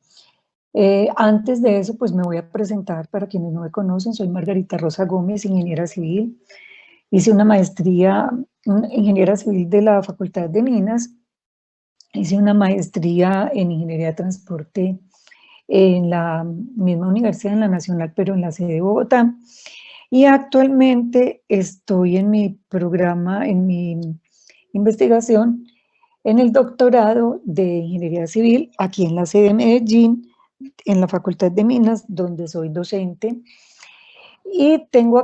Speaker 10: Antes de eso, pues me voy a presentar para quienes no me conocen. Soy Margarita Rosa Gómez, ingeniera civil. Hice una maestría en ingeniera civil de la Facultad de Minas. Hice una maestría en ingeniería de transporte en la misma universidad, en la Nacional, pero en la sede de Bogotá. Y actualmente estoy en mi programa, en mi investigación, en el doctorado de Ingeniería Civil, aquí en la sede de Medellín, en la Facultad de Minas, donde soy docente. Y he tenido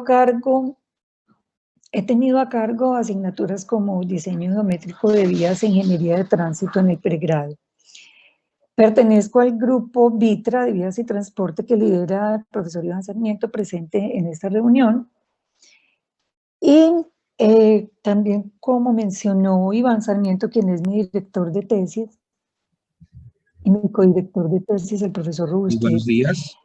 Speaker 10: a cargo asignaturas como diseño geométrico de vías e ingeniería de tránsito en el pregrado. Pertenezco al grupo VITRA de Vías y Transporte que lidera el profesor Iván Sarmiento, presente en esta reunión. Y también, como mencionó Iván Sarmiento, quien es mi director de tesis, y mi codirector de tesis, el profesor Robuste.
Speaker 11: Buenos días.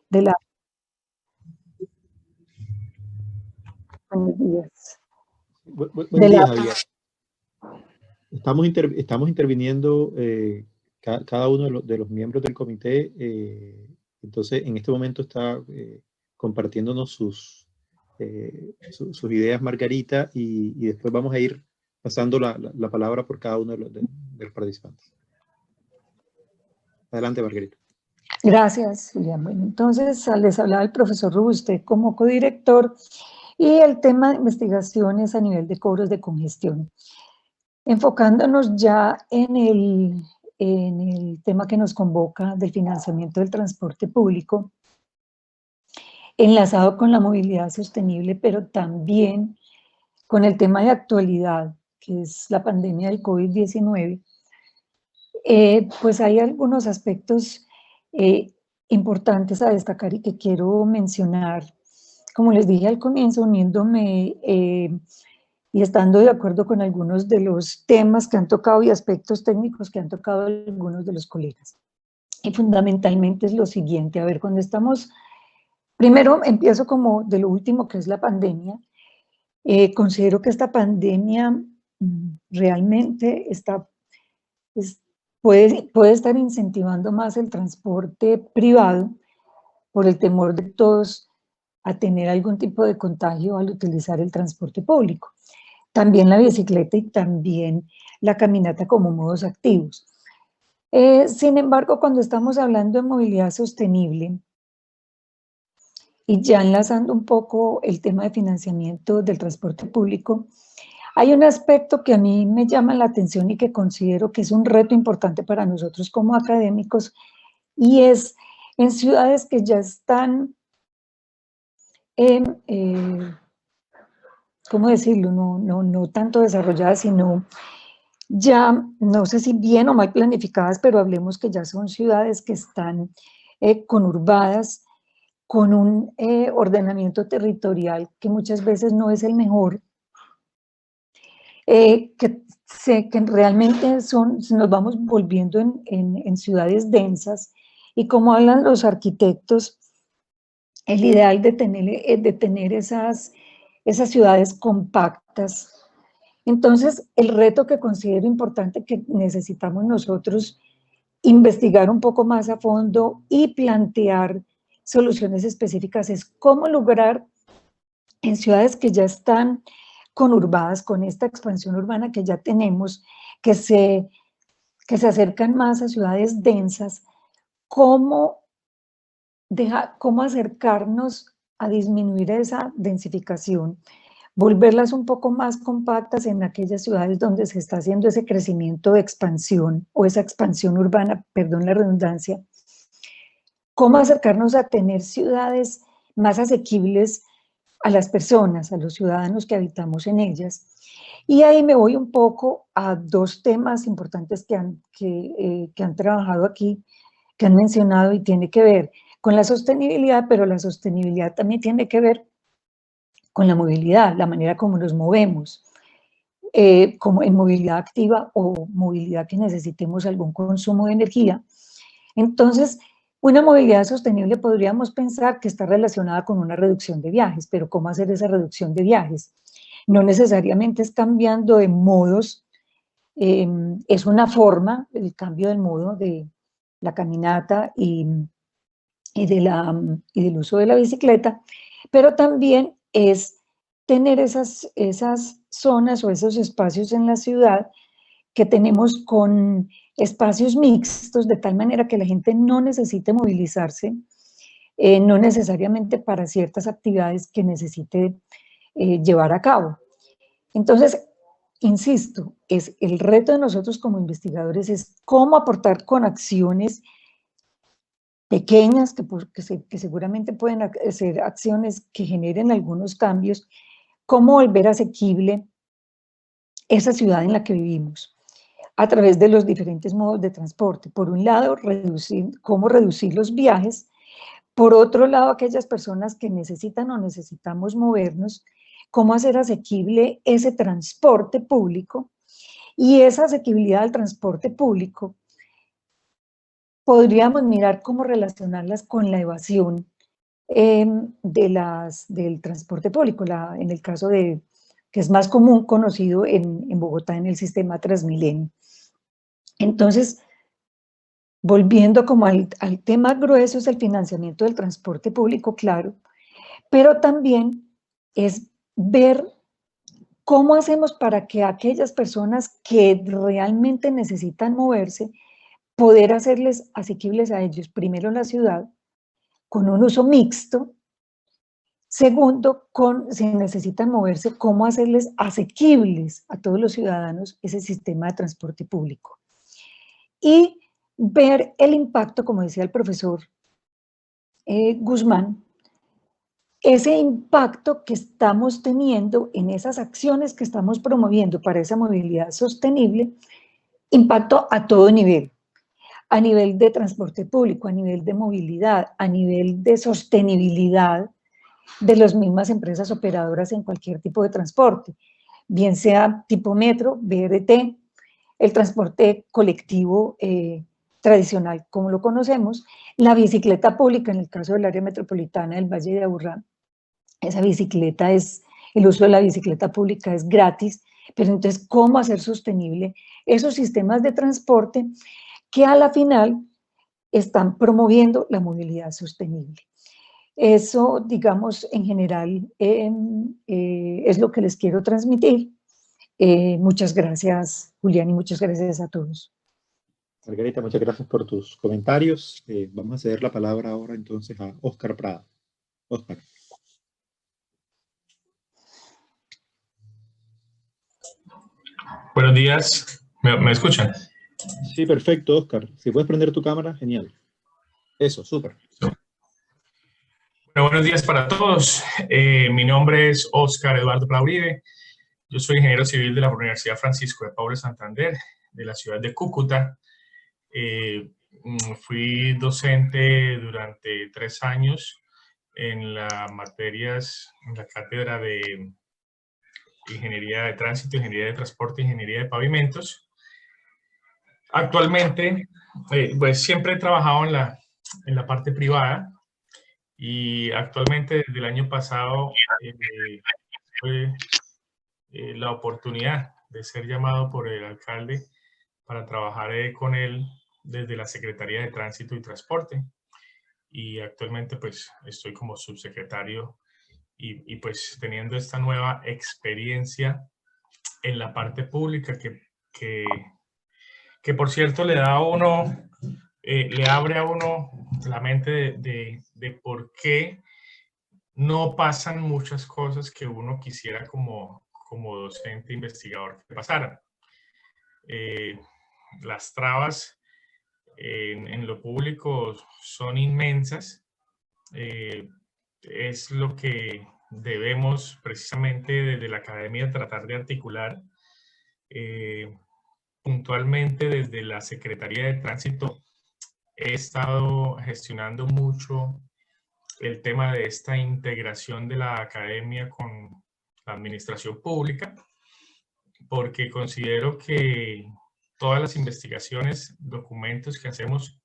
Speaker 10: Buenos días.
Speaker 1: Buen día, Javier. Estamos interviniendo cada uno de los miembros del comité. Entonces, en este momento está compartiéndonos sus ideas, Margarita, y después vamos a ir pasando la palabra por cada uno de los participantes. Adelante, Margarita.
Speaker 10: Gracias, Julián. Bueno, entonces les hablaba el profesor Robuste como codirector, y el tema de investigaciones a nivel de cobros de congestión. Enfocándonos ya en el tema que nos convoca del financiamiento del transporte público, enlazado con la movilidad sostenible, pero también con el tema de actualidad, que es la pandemia del COVID-19, pues hay algunos aspectos importantes a destacar y que quiero mencionar como les dije al comienzo, uniéndome y estando de acuerdo con algunos de los temas que han tocado y aspectos técnicos que han tocado algunos de los colegas. Y fundamentalmente es lo siguiente, a ver, cuando estamos, primero empiezo como de lo último que es la pandemia. Considero que esta pandemia realmente puede estar incentivando más el transporte privado por el temor de todos a tener algún tipo de contagio al utilizar el transporte público. También la bicicleta y también la caminata como modos activos. Sin embargo, cuando estamos hablando de movilidad sostenible, y ya enlazando un poco el tema de financiamiento del transporte público, hay un aspecto que a mí me llama la atención y que considero que es un reto importante para nosotros como académicos, y es en ciudades que ya están, ¿cómo decirlo? No tanto desarrolladas, sino ya, no sé si bien o mal planificadas, pero hablemos que ya son ciudades que están conurbadas, con un ordenamiento territorial que muchas veces no es el mejor, que realmente nos vamos volviendo en ciudades densas, y como hablan los arquitectos, el ideal de tener esas ciudades compactas. Entonces, el reto que considero importante que necesitamos nosotros investigar un poco más a fondo y plantear soluciones específicas es cómo lograr en ciudades que ya están conurbadas, con esta expansión urbana que ya tenemos, que se acercan más a ciudades densas, cómo acercarnos a disminuir esa densificación, volverlas un poco más compactas en aquellas ciudades donde se está haciendo ese crecimiento de expansión o esa expansión urbana, perdón la redundancia, cómo acercarnos a tener ciudades más asequibles a las personas, a los ciudadanos que habitamos en ellas. Y ahí me voy un poco a dos temas importantes que han trabajado aquí, que han mencionado, y tiene que ver con la sostenibilidad, pero la sostenibilidad también tiene que ver con la movilidad, la manera como nos movemos, como en movilidad activa o movilidad que necesitemos algún consumo de energía. Entonces, una movilidad sostenible podríamos pensar que está relacionada con una reducción de viajes, pero ¿cómo hacer esa reducción de viajes? No necesariamente es cambiando de modos, es una forma, el cambio del modo de la caminata y del uso de la bicicleta, pero también es tener esas zonas o esos espacios en la ciudad que tenemos con espacios mixtos, de tal manera que la gente no necesite movilizarse, no necesariamente para ciertas actividades que necesite llevar a cabo. Entonces, insisto, es el reto de nosotros como investigadores es cómo aportar con acciones pequeñas, que seguramente pueden ser acciones que generen algunos cambios, cómo volver asequible esa ciudad en la que vivimos a través de los diferentes modos de transporte. Por un lado, cómo reducir los viajes. Por otro lado, aquellas personas que necesitan o necesitamos movernos, cómo hacer asequible ese transporte público. Y esa asequibilidad del transporte público podríamos mirar cómo relacionarlas con la evasión del transporte público, en el caso que es más común, conocido en Bogotá en el sistema Transmilenio. Entonces, volviendo como al tema grueso, es el financiamiento del transporte público, claro, pero también es ver cómo hacemos para que aquellas personas que realmente necesitan moverse, poder hacerles asequibles a ellos, primero en la ciudad, con un uso mixto. Segundo, si necesitan moverse, cómo hacerles asequibles a todos los ciudadanos ese sistema de transporte público. Y ver el impacto, como decía el profesor Guzmán, ese impacto que estamos teniendo en esas acciones que estamos promoviendo para esa movilidad sostenible, impacto a todo nivel. A nivel de transporte público, a nivel de movilidad, a nivel de sostenibilidad, de las mismas empresas operadoras en cualquier tipo de transporte, bien sea tipo metro, BRT, el transporte colectivo tradicional como lo conocemos, la bicicleta pública en el caso del área metropolitana del Valle de Aburrá. Esa bicicleta el uso de la bicicleta pública es gratis, pero entonces, ¿cómo hacer sostenible esos sistemas de transporte que a la final están promoviendo la movilidad sostenible? Eso, digamos, en general es lo que les quiero transmitir. Muchas gracias, Julián, y muchas gracias a todos.
Speaker 1: Margarita, muchas gracias por tus comentarios. Vamos a ceder la palabra ahora entonces a Óscar Prada. Óscar.
Speaker 11: Buenos días, ¿me escuchan?
Speaker 1: Sí, perfecto, Óscar. Si puedes prender tu cámara, genial. Eso, súper.
Speaker 11: Bueno, buenos días para todos. Mi nombre es Óscar Eduardo Prada Uribe. Yo soy ingeniero civil de la Universidad Francisco de Paula Santander, de la ciudad de Cúcuta. Fui docente durante 3 años en las materias, en la cátedra de Ingeniería de Tránsito, Ingeniería de Transporte, Ingeniería de Pavimentos. Actualmente, pues siempre he trabajado en la parte privada y actualmente desde el año pasado fue la oportunidad de ser llamado por el alcalde para trabajar con él desde la Secretaría de Tránsito y Transporte. Y actualmente pues estoy como subsecretario y pues teniendo esta nueva experiencia en la parte pública que por cierto le da a uno, le abre a uno la mente de por qué no pasan muchas cosas que uno quisiera como docente investigador que pasaran. Las trabas en lo público son inmensas. Es lo que debemos precisamente desde la academia tratar de articular. Puntualmente desde la Secretaría de Tránsito he estado gestionando mucho el tema de esta integración de la academia con la administración pública, porque considero que todas las investigaciones, documentos que hacemos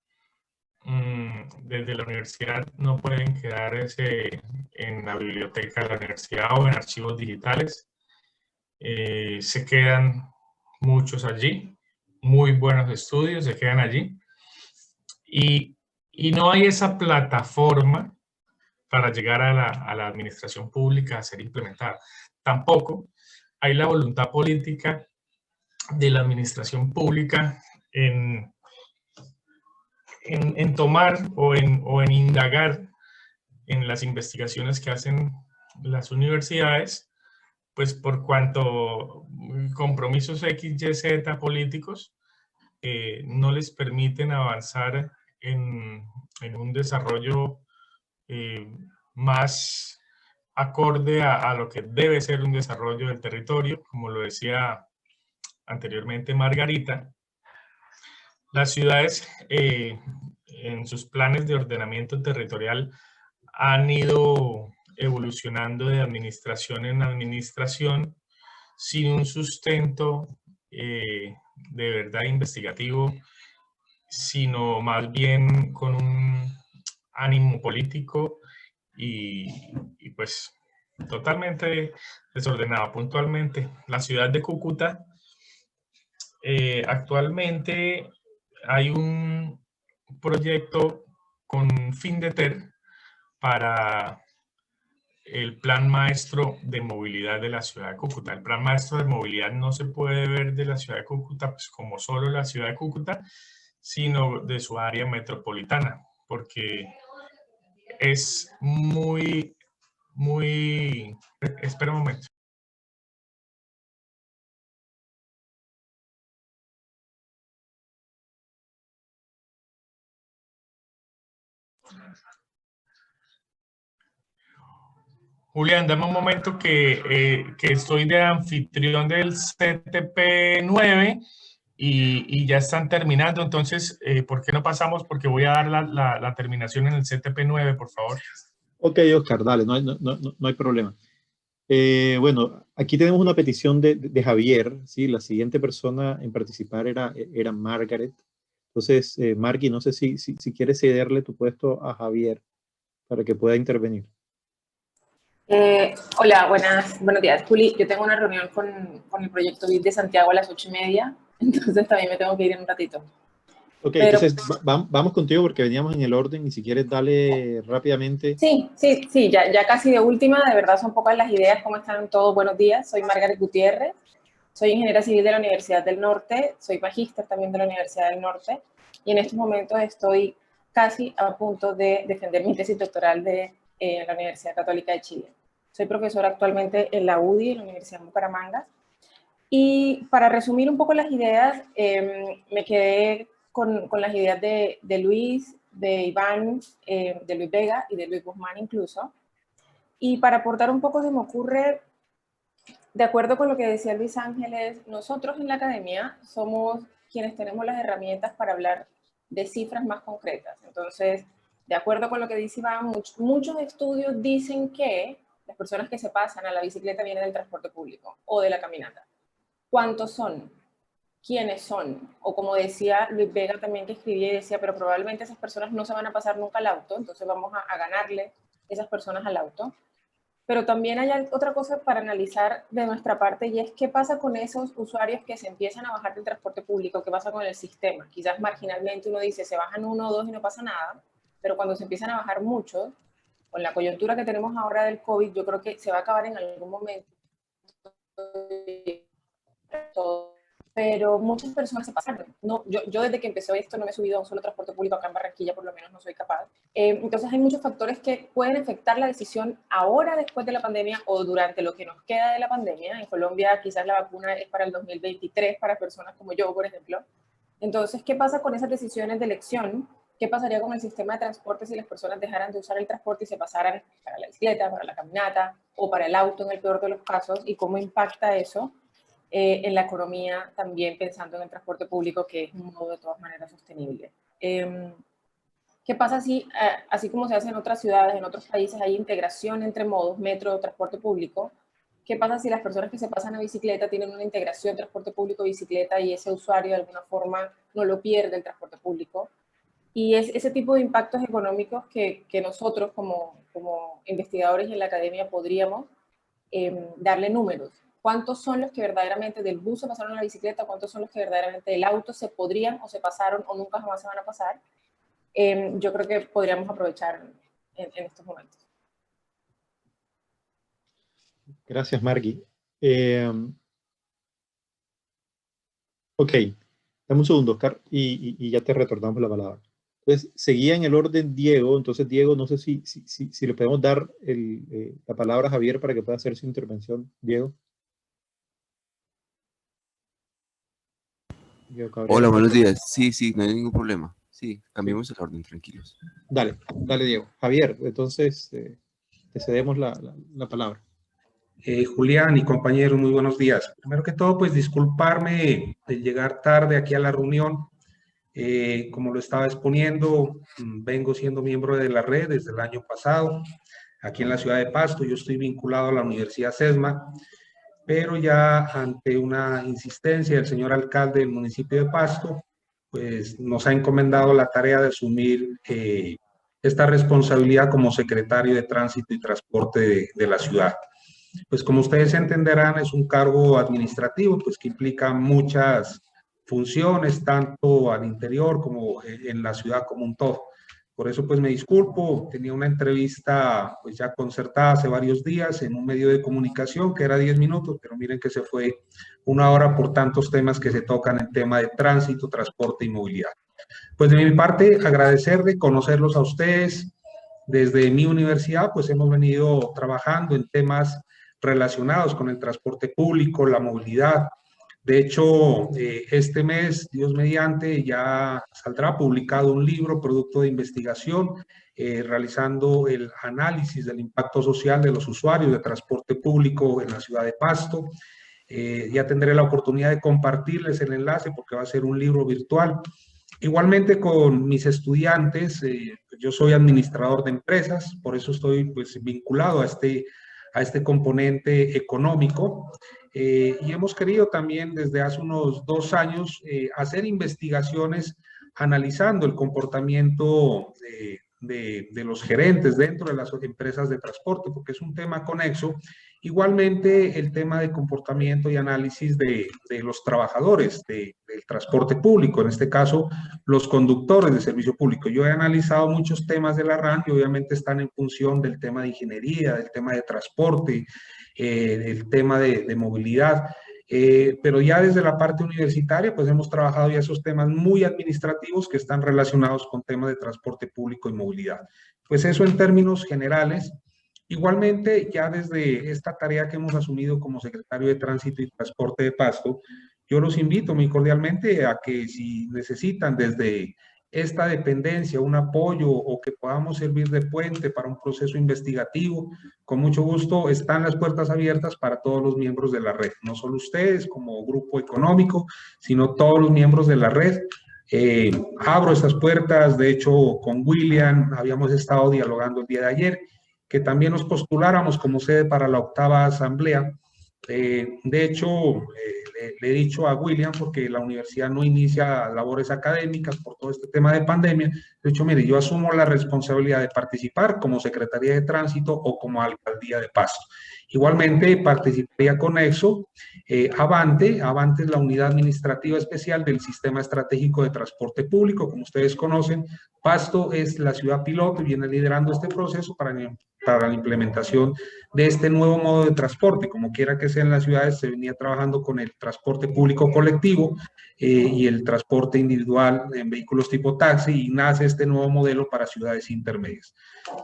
Speaker 11: desde la universidad no pueden quedarse en la biblioteca de la universidad o en archivos digitales. Se quedan muchos allí, muy buenos estudios se quedan allí. Y no hay esa plataforma para llegar a la administración pública a ser implementada. Tampoco hay la voluntad política de la administración pública en tomar o en indagar en las investigaciones que hacen las universidades, pues por cuanto compromisos X, Y, Z políticos no les permiten avanzar en un desarrollo más acorde a lo que debe ser un desarrollo del territorio, como lo decía anteriormente Margarita. Las ciudades en sus planes de ordenamiento territorial han ido evolucionando de administración en administración sin un sustento de verdad investigativo, sino más bien con un ánimo político y pues totalmente desordenado. Puntualmente, la ciudad de Cúcuta actualmente hay un proyecto con FINDETER para el plan maestro de movilidad de la ciudad de Cúcuta. El plan maestro de movilidad no se puede ver de la ciudad de Cúcuta pues, como solo la ciudad de Cúcuta, sino de su área metropolitana, porque es muy... Espera un momento. Julián, dame un momento que estoy de anfitrión del CTP9 y ya están terminando. Entonces, ¿por qué no pasamos? Porque voy a dar la terminación en el CTP9, por favor.
Speaker 1: Ok, Oscar, dale, no hay problema. Bueno, aquí tenemos una petición de Javier, ¿sí? La siguiente persona en participar era Margaret. Entonces, Marky, no sé si quieres cederle tu puesto a Javier para que pueda intervenir.
Speaker 12: Hola, buenos días, Juli. Yo tengo una reunión con el proyecto BID de Santiago a las 8:30, entonces también me tengo que ir en un ratito.
Speaker 1: Ok,
Speaker 12: Pero,
Speaker 1: entonces vamos contigo porque veníamos en el orden y si quieres dale rápidamente.
Speaker 12: Sí, ya casi de última, de verdad son pocas las ideas. ¿Cómo están todos? Buenos días, soy Margaret Gutiérrez, soy ingeniera civil de la Universidad del Norte, soy magíster también de la Universidad del Norte y en estos momentos estoy casi a punto de defender mi tesis doctoral de la Universidad Católica de Chile. Soy profesora actualmente en la UDI, en la Universidad de Bucaramanga. Y para resumir un poco las ideas, me quedé con las ideas de Luis, de Iván, de Luis Vega y de Luis Guzmán incluso. Y para aportar un poco se me ocurre, de acuerdo con lo que decía Luis Ángeles, nosotros en la academia somos quienes tenemos las herramientas para hablar de cifras más concretas. Entonces, de acuerdo con lo que dice Iván, muchos estudios dicen que las personas que se pasan a la bicicleta vienen del transporte público o de la caminata. ¿Cuántos son? ¿Quiénes son? O como decía Luis Vega también, que escribía y decía, pero probablemente esas personas no se van a pasar nunca al auto, entonces vamos a ganarle esas personas al auto. Pero también hay otra cosa para analizar de nuestra parte y es qué pasa con esos usuarios que se empiezan a bajar del transporte público, qué pasa con el sistema. Quizás marginalmente uno dice, se bajan 1 o 2 y no pasa nada, pero cuando se empiezan a bajar muchos, con la coyuntura que tenemos ahora del COVID, yo creo que se va a acabar en algún momento. Pero muchas personas se pasaron. No, yo desde que empezó esto no me he subido a un solo transporte público acá en Barranquilla, por lo menos no soy capaz. Entonces hay muchos factores que pueden afectar la decisión ahora después de la pandemia o durante lo que nos queda de la pandemia. En Colombia quizás la vacuna es para el 2023 para personas como yo, por ejemplo. Entonces, ¿qué pasa con esas decisiones de elección? ¿Qué pasaría con el sistema de transporte si las personas dejaran de usar el transporte y se pasaran para la bicicleta, para la caminata o para el auto en el peor de los casos? ¿Y cómo impacta eso en la economía, también pensando en el transporte público, que es un modo de todas maneras sostenible? ¿Qué pasa si, así como se hace en otras ciudades, en otros países, hay integración entre modos, metro, transporte público? ¿Qué pasa si las personas que se pasan a bicicleta tienen una integración transporte público-bicicleta y ese usuario de alguna forma no lo pierde el transporte público? Y es ese tipo de impactos económicos que nosotros como investigadores en la academia podríamos darle números. ¿Cuántos son los que verdaderamente del bus se pasaron a la bicicleta? ¿Cuántos son los que verdaderamente del auto se podrían o se pasaron o nunca jamás se van a pasar? Yo creo que podríamos aprovechar en estos momentos.
Speaker 1: Gracias, Marky. Ok, dame un segundo, Oscar, y ya te retornamos la palabra. Entonces, seguía en el orden Diego. Entonces, Diego, no sé si le podemos dar la palabra a Javier para que pueda hacer su intervención. Diego.
Speaker 13: Hola, buenos días. Sí, no hay ningún problema. Sí, cambiemos el orden, tranquilos.
Speaker 1: Dale, Diego. Javier, entonces te cedemos la palabra.
Speaker 14: Julián y compañeros, muy buenos días. Primero que todo, pues disculparme de llegar tarde aquí a la reunión. Como lo estaba exponiendo, vengo siendo miembro de la red desde el año pasado, aquí en la ciudad de Pasto. Yo estoy vinculado a la Universidad CESMA, pero ya ante una insistencia del señor alcalde del municipio de Pasto, pues nos ha encomendado la tarea de asumir esta responsabilidad como secretario de Tránsito y Transporte de la ciudad. Pues como ustedes entenderán, es un cargo administrativo, pues que implica muchas funciones, tanto al interior como en la ciudad como un todo. Por eso pues me disculpo, tenía una entrevista pues ya concertada hace varios días en un medio de comunicación que era 10 minutos, pero miren que se fue 1 hora por tantos temas que se tocan en tema de tránsito, transporte y movilidad. Pues de mi parte, agradecerle, conocerlos a ustedes. Desde mi universidad pues hemos venido trabajando en temas relacionados con el transporte público, la movilidad. De hecho, este mes, Dios mediante, ya saldrá publicado un libro, producto de investigación, realizando el análisis del impacto social de los usuarios de transporte público en la ciudad de Pasto. Ya tendré la oportunidad de compartirles el enlace porque va a ser un libro virtual. Igualmente con mis estudiantes, yo soy administrador de empresas, por eso estoy pues vinculado a este componente económico. Y hemos querido también desde hace unos 2 años hacer investigaciones analizando el comportamiento de los gerentes dentro de las empresas de transporte, porque es un tema conexo. Igualmente el tema de comportamiento y análisis de los trabajadores del transporte público, en este caso los conductores de servicio público. Yo he analizado muchos temas de la RAN y obviamente están en función del tema de ingeniería, del tema de transporte, del tema de movilidad. Pero ya desde la parte universitaria, pues hemos trabajado ya esos temas muy administrativos que están relacionados con temas de transporte público y movilidad. Pues eso en términos generales. Igualmente, ya desde esta tarea que hemos asumido como secretario de Tránsito y Transporte de Pasto, yo los invito muy cordialmente a que si necesitan desde esta dependencia un apoyo o que podamos servir de puente para un proceso investigativo, con mucho gusto están las puertas abiertas para todos los miembros de la red, no solo ustedes como grupo económico, sino todos los miembros de la red. Abro estas puertas, de hecho con William habíamos estado dialogando el día de ayer, que también nos postuláramos como sede para la 8ª asamblea. De hecho, le he dicho a William, porque la universidad no inicia labores académicas por todo este tema de pandemia, de hecho, mire, yo asumo la responsabilidad de participar como Secretaría de Tránsito o como Alcaldía de Pasto. Igualmente participaría con Nexo, Avante es la unidad administrativa especial del Sistema Estratégico de Transporte Público, como ustedes conocen. Pasto es la ciudad piloto y viene liderando este proceso para la implementación de este nuevo modo de transporte. Como quiera que sea en las ciudades, se venía trabajando con el transporte público colectivo y el transporte individual en vehículos tipo taxi, y nace este nuevo modelo para ciudades intermedias.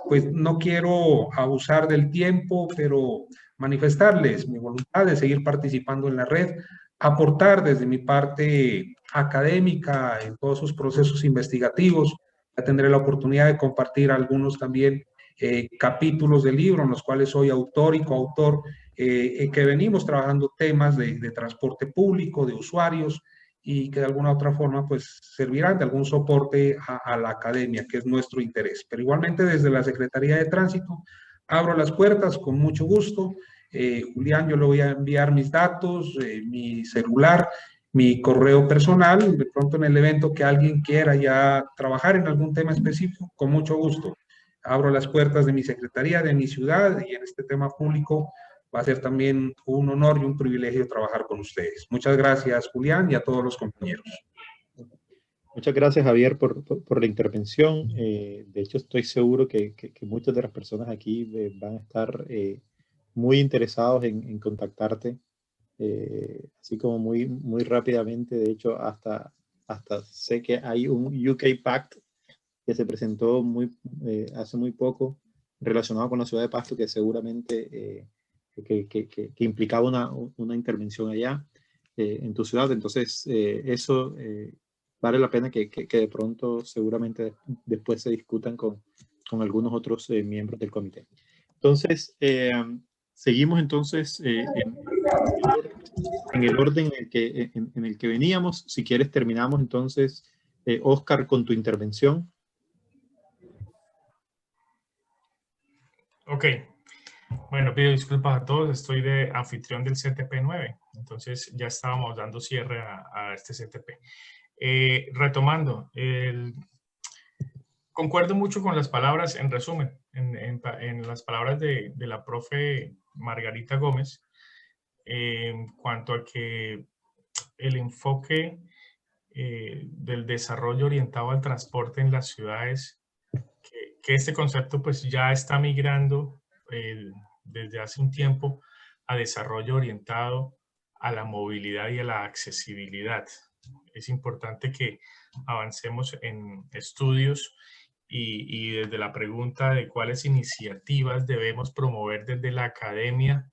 Speaker 14: Pues no quiero abusar del tiempo, pero manifestarles mi voluntad de seguir participando en la red, aportar desde mi parte académica en todos sus procesos investigativos. Ya tendré la oportunidad de compartir algunos también capítulos del libro en los cuales soy autor y coautor, que venimos trabajando temas de transporte público, de usuarios, y que de alguna u otra forma pues servirán de algún soporte a la academia, que es nuestro interés. Pero igualmente desde la Secretaría de Tránsito abro las puertas con mucho gusto. Julián, yo le voy a enviar mis datos, mi celular, mi correo personal, de pronto en el evento que alguien quiera ya trabajar en algún tema específico, con mucho gusto. Abro las puertas de mi secretaría, de mi ciudad, y en este tema público va a ser también un honor y un privilegio trabajar con ustedes. Muchas gracias, Julián, y a todos los compañeros.
Speaker 1: Muchas gracias, Javier, por la intervención. De hecho, estoy seguro que muchas de las personas aquí van a estar muy interesados en contactarte, así como muy rápidamente. De hecho, hasta sé que hay un UK Pact que se presentó hace muy poco relacionado con la ciudad de Pasto, que seguramente que implicaba una intervención allá en tu ciudad. Entonces, eso vale la pena que de pronto seguramente después se discutan con algunos otros miembros del comité. Entonces, seguimos entonces en el orden en el que veníamos. Si quieres, terminamos entonces, Oscar, con tu intervención.
Speaker 11: Ok. Bueno, pido disculpas a todos. Estoy de anfitrión del CTP9. Entonces, ya estábamos dando cierre a este CTP. Retomando, concuerdo mucho con las palabras, en resumen, en las palabras de la profe Margarita Gómez, en cuanto a que el enfoque del desarrollo orientado al transporte en las ciudades, que este concepto pues ya está migrando desde hace un tiempo a desarrollo orientado a la movilidad y a la accesibilidad. Es importante que avancemos en estudios y desde la pregunta de cuáles iniciativas debemos promover desde la academia.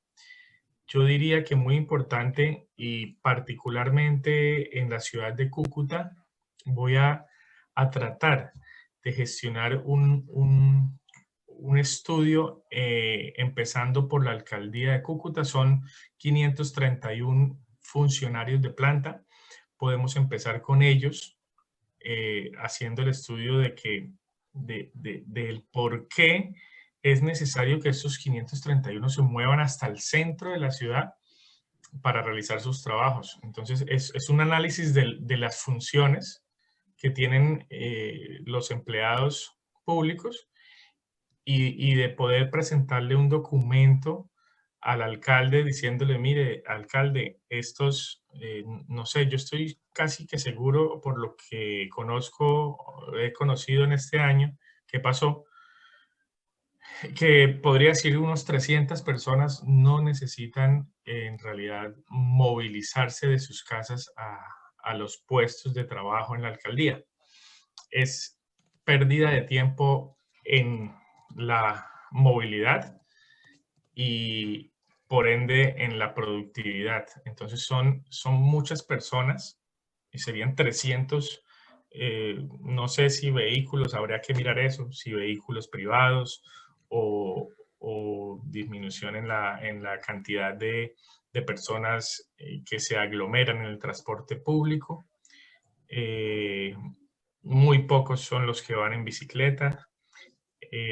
Speaker 11: Yo diría que muy importante, y particularmente en la ciudad de Cúcuta, voy a tratar de gestionar un estudio empezando por la alcaldía de Cúcuta. Son 531 funcionarios de planta. Podemos empezar con ellos haciendo el estudio de del por qué es necesario que estos 531 se muevan hasta el centro de la ciudad para realizar sus trabajos. Entonces, es un análisis de las funciones que tienen los empleados públicos y de poder presentarle un documento al alcalde diciéndole, mire, alcalde, estos, no sé, yo estoy casi que seguro por lo que he conocido en este año que pasó, que podría decir unos 300 personas no necesitan en realidad movilizarse de sus casas a los puestos de trabajo en la alcaldía. Es pérdida de tiempo en la movilidad y por ende en la productividad. Entonces son muchas personas y serían 300, no sé si vehículos, habría que mirar eso, si vehículos privados o disminución en la cantidad de personas que se aglomeran en el transporte público. Muy pocos son los que van en bicicleta.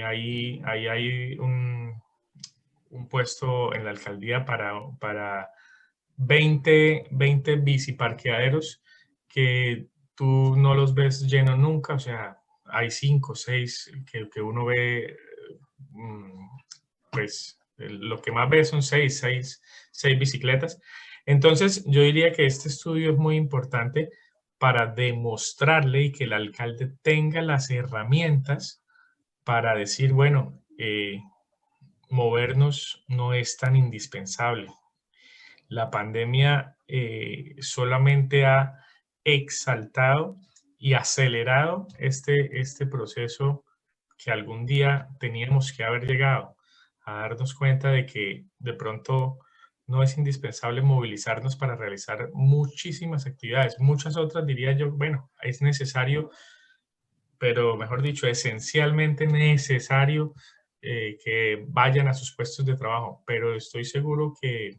Speaker 11: Ahí hay un puesto en la alcaldía para 20 biciparqueaderos que tú no los ves llenos nunca, o sea, hay 5 o 6 que uno ve, pues lo que más ve son 6 bicicletas. Entonces yo diría que este estudio es muy importante para demostrarle y que el alcalde tenga las herramientas para decir, bueno, movernos no es tan indispensable. La pandemia solamente ha exaltado y acelerado este proceso que algún día teníamos que haber llegado a darnos cuenta de que de pronto no es indispensable movilizarnos para realizar muchísimas actividades. Muchas otras diría yo, bueno, es necesario, pero mejor dicho, esencialmente necesario que vayan a sus puestos de trabajo, pero estoy seguro que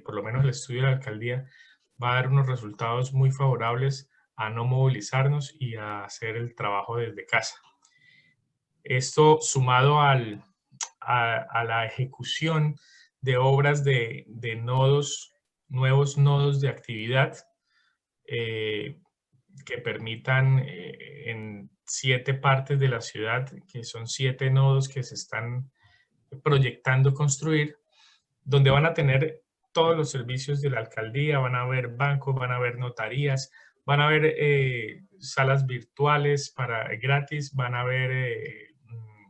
Speaker 11: por lo menos el estudio de la alcaldía va a dar unos resultados muy favorables a no movilizarnos y a hacer el trabajo desde casa. Esto sumado a la ejecución de obras de nodos, nuevos nodos de actividad que permitan en 7 partes de la ciudad, que son 7 nodos que se están proyectando construir, donde van a tener todos los servicios de la alcaldía, van a haber bancos, van a haber notarías, van a haber salas virtuales gratis, van a haber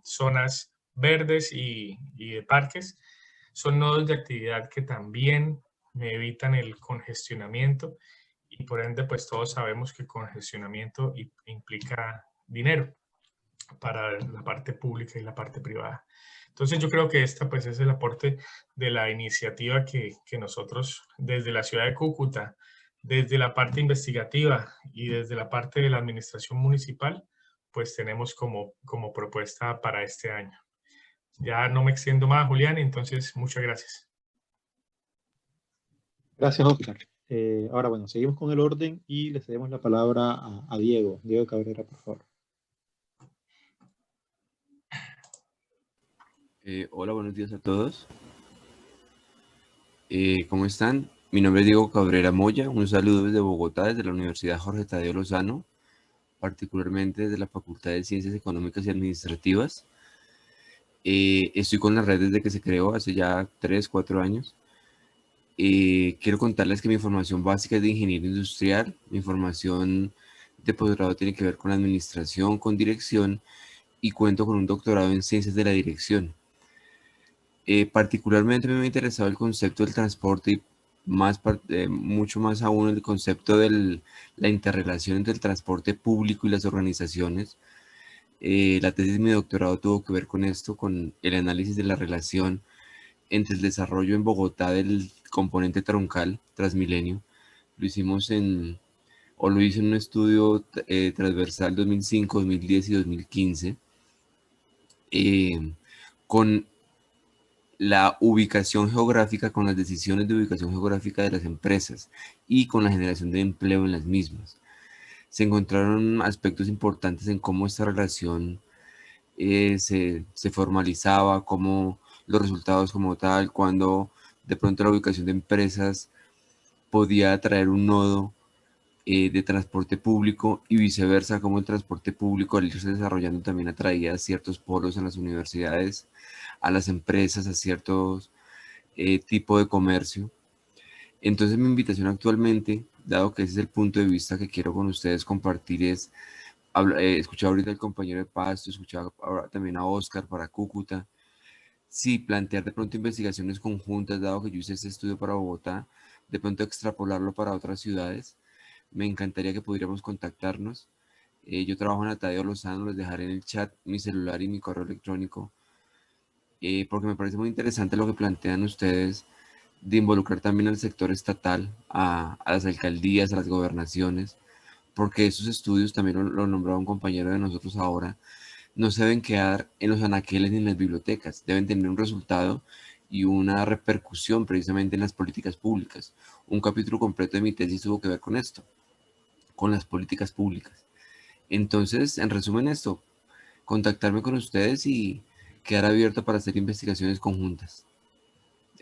Speaker 11: zonas verdes y de parques. Son nodos de actividad que también me evitan el congestionamiento y por ende pues todos sabemos que congestionamiento implica dinero para la parte pública y la parte privada. Entonces yo creo que esta pues es el aporte de la iniciativa que nosotros desde la ciudad de Cúcuta, desde la parte investigativa y desde la parte de la administración municipal, pues tenemos como propuesta para este año. Ya no me extiendo más, Julián, entonces muchas gracias.
Speaker 1: Gracias, Oscar. Ahora, bueno, seguimos con el orden y le cedemos la palabra a Diego. Diego Cabrera, por favor.
Speaker 13: Hola, buenos días a todos. ¿Cómo están? Mi nombre es Diego Cabrera Moya. Un saludo desde Bogotá, desde la Universidad Jorge Tadeo Lozano, particularmente desde la Facultad de Ciencias Económicas y Administrativas. Estoy con la red desde que se creó, hace ya 3, 4 años. Quiero contarles que mi formación básica es de ingeniería industrial. Mi formación de posgrado tiene que ver con administración, con dirección, y cuento con un doctorado en ciencias de la dirección. Particularmente me ha interesado el concepto del transporte y mucho más aún el concepto de la interrelación entre el transporte público y las organizaciones. La tesis de mi doctorado tuvo que ver con esto, con el análisis de la relación entre el desarrollo en Bogotá del componente troncal Transmilenio. Lo hice en un estudio transversal 2005, 2010 y 2015 con la ubicación geográfica, con las decisiones de ubicación geográfica de las empresas y con la generación de empleo en las mismas. se encontraron aspectos importantes en cómo esta relación se formalizaba, cómo los resultados como tal, cuando de pronto la ubicación de empresas podía atraer un nodo de transporte público y viceversa, como el transporte público al irse desarrollando también atraía ciertos polos en las universidades, a las empresas, a ciertos tipo de comercio. Entonces mi invitación actualmente, dado que ese es el punto de vista que quiero con ustedes compartir, es escuchar ahorita al compañero de Pasto, escuchar ahora también a Oscar para Cúcuta, sí, plantear de pronto investigaciones conjuntas, dado que yo hice este estudio para Bogotá, de pronto extrapolarlo para otras ciudades. Me encantaría que pudiéramos contactarnos. Yo trabajo en Tadeo Lozano, les dejaré en el chat mi celular y mi correo electrónico, porque me parece muy interesante lo que plantean ustedes de involucrar también al sector estatal, a las alcaldías, a las gobernaciones, porque esos estudios, también lo nombraba un compañero de nosotros ahora, no se deben quedar en los anaqueles ni en las bibliotecas, deben tener un resultado y una repercusión precisamente en las políticas públicas. Un capítulo completo de mi tesis tuvo que ver con esto, con las políticas públicas. Entonces, en resumen esto, contactarme con ustedes y quedar abierto para hacer investigaciones conjuntas.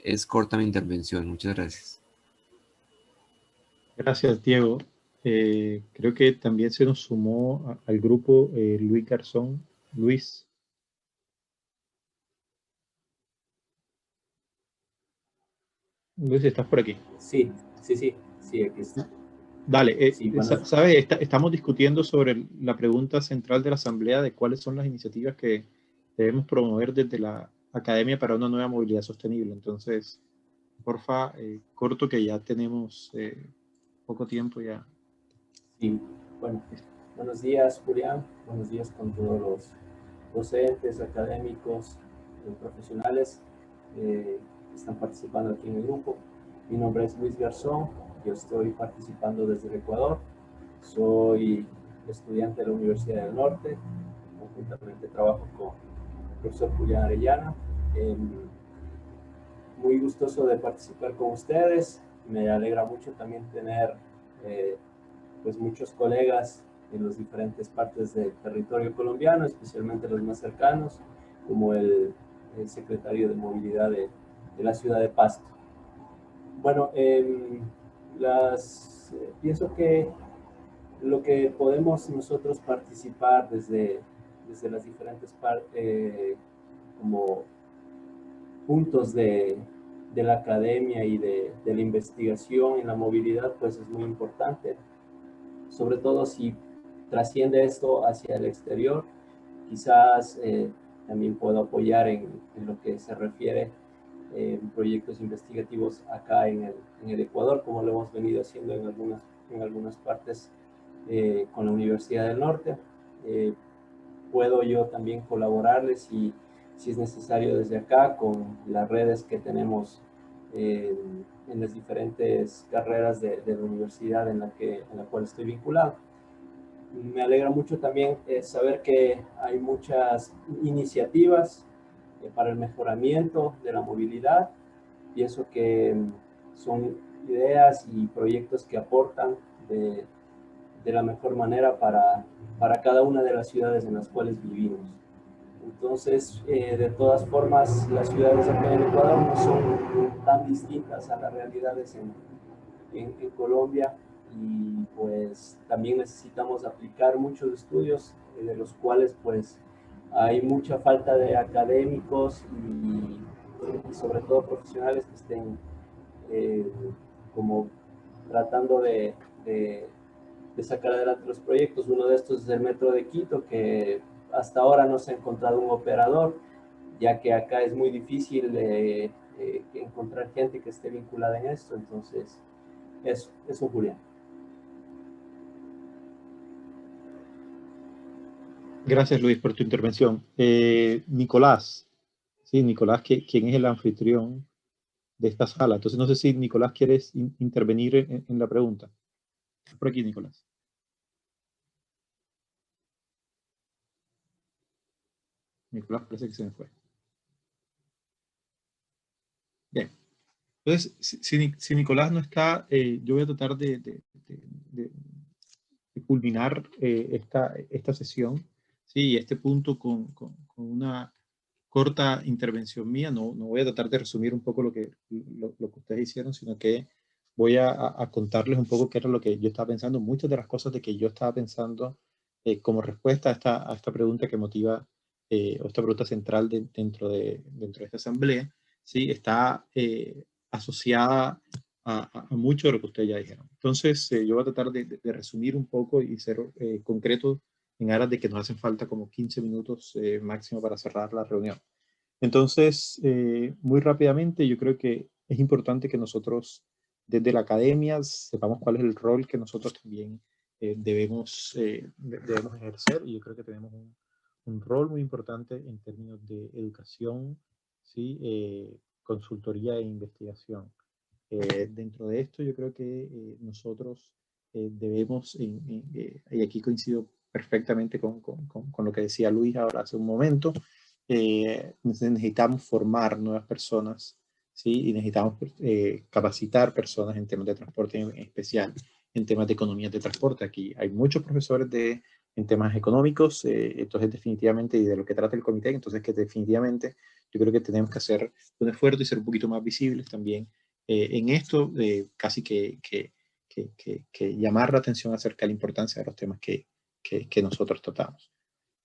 Speaker 13: Es corta mi intervención, muchas gracias.
Speaker 1: Gracias, Diego. Creo que también se nos sumó al grupo Luis Garzón. Luis. Luis, ¿estás por aquí?
Speaker 15: Sí, aquí está.
Speaker 1: Dale,
Speaker 15: Sí, bueno.
Speaker 1: ¿sabes? Estamos discutiendo sobre la pregunta central de la Asamblea de cuáles son las iniciativas que debemos promover desde la Academia para una nueva movilidad sostenible. Entonces, porfa, corto que ya tenemos poco tiempo ya.
Speaker 15: Sí, bueno, buenos días, Julián. Buenos días con todos los docentes, académicos, profesionales que están participando aquí en el grupo. Mi nombre es Luis Garzón. Yo estoy participando desde el Ecuador. Soy estudiante de la Universidad del Norte. Conjuntamente trabajo con el profesor Julián Arellana. Muy gustoso de participar con ustedes. Me alegra mucho también tener pues muchos colegas en las diferentes partes del territorio colombiano, especialmente los más cercanos, como el secretario de Movilidad de la ciudad de Pasto. Bueno, pienso que lo que podemos nosotros participar desde las diferentes como puntos de la academia y de la investigación en la movilidad, pues es muy importante. Sobre todo si trasciende esto hacia el exterior, quizás también puedo apoyar en lo que se refiere proyectos investigativos acá en el Ecuador, como lo hemos venido haciendo en algunas partes con la Universidad del Norte. Puedo yo también colaborarles si es necesario desde acá con las redes que tenemos en las diferentes carreras de la universidad en la cual estoy vinculado. Me alegra mucho también saber que hay muchas iniciativas para el mejoramiento de la movilidad. Pienso que son ideas y proyectos que aportan de la mejor manera para cada una de las ciudades en las cuales vivimos. Entonces, de todas formas, las ciudades acá en Ecuador no son tan distintas a las realidades en Colombia, y pues también necesitamos aplicar muchos estudios de los cuales pues hay mucha falta de académicos y sobre todo profesionales que estén como tratando de sacar adelante los proyectos. Uno de estos es el Metro de Quito, que hasta ahora no se ha encontrado un operador, ya que acá es muy difícil encontrar gente que esté vinculada en esto. Entonces, eso Julián.
Speaker 1: Gracias, Luis, por tu intervención. Nicolás, sí, Nicolás, quien es el anfitrión de esta sala. Entonces, no sé si Nicolás quieres intervenir en la pregunta. Por aquí, Nicolás. Nicolás parece que se me fue. Bien. Entonces, si Nicolás no está, yo voy a tratar de culminar esta sesión, sí, este punto con una corta intervención mía. No voy a tratar de resumir un poco lo que ustedes hicieron, sino que voy a contarles un poco qué era lo que yo estaba pensando, muchas de las cosas de que yo estaba pensando como respuesta a esta pregunta que motiva, o esta pregunta central dentro de esta asamblea, ¿sí? Está asociada a mucho de lo que ustedes ya dijeron. Entonces, yo voy a tratar de resumir un poco y ser concreto en aras de que nos hacen falta como 15 minutos máximo para cerrar la reunión. Entonces, muy rápidamente, yo creo que es importante que nosotros desde la academia sepamos cuál es el rol que nosotros también debemos ejercer, y yo creo que tenemos un rol muy importante en términos de educación, ¿sí? Consultoría e investigación. Dentro de esto yo creo que nosotros debemos, y aquí coincido perfectamente con lo que decía Luis ahora hace un momento, necesitamos formar nuevas personas, ¿sí? Y necesitamos capacitar personas en temas de transporte, en especial en temas de economía de transporte. Aquí hay muchos profesores en temas económicos, entonces definitivamente, y de lo que trata el comité, entonces que definitivamente yo creo que tenemos que hacer un esfuerzo y ser un poquito más visibles también en esto, casi que llamar la atención acerca de la importancia de los temas que nosotros tratamos.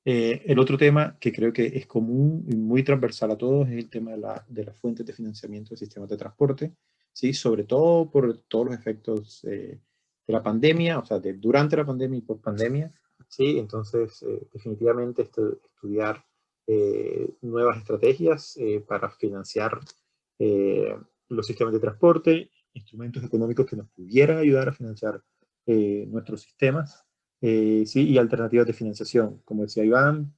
Speaker 1: El otro tema que creo que es común y muy transversal a todos es el tema de las fuentes de financiamiento de sistemas de transporte, ¿sí? Sobre todo por todos los efectos de la pandemia, o sea, durante la pandemia y post pandemia, ¿sí? Entonces, definitivamente estudiar nuevas estrategias para financiar los sistemas de transporte, instrumentos económicos que nos pudieran ayudar a financiar nuestros sistemas. Sí, y alternativas de financiación. Como decía Iván,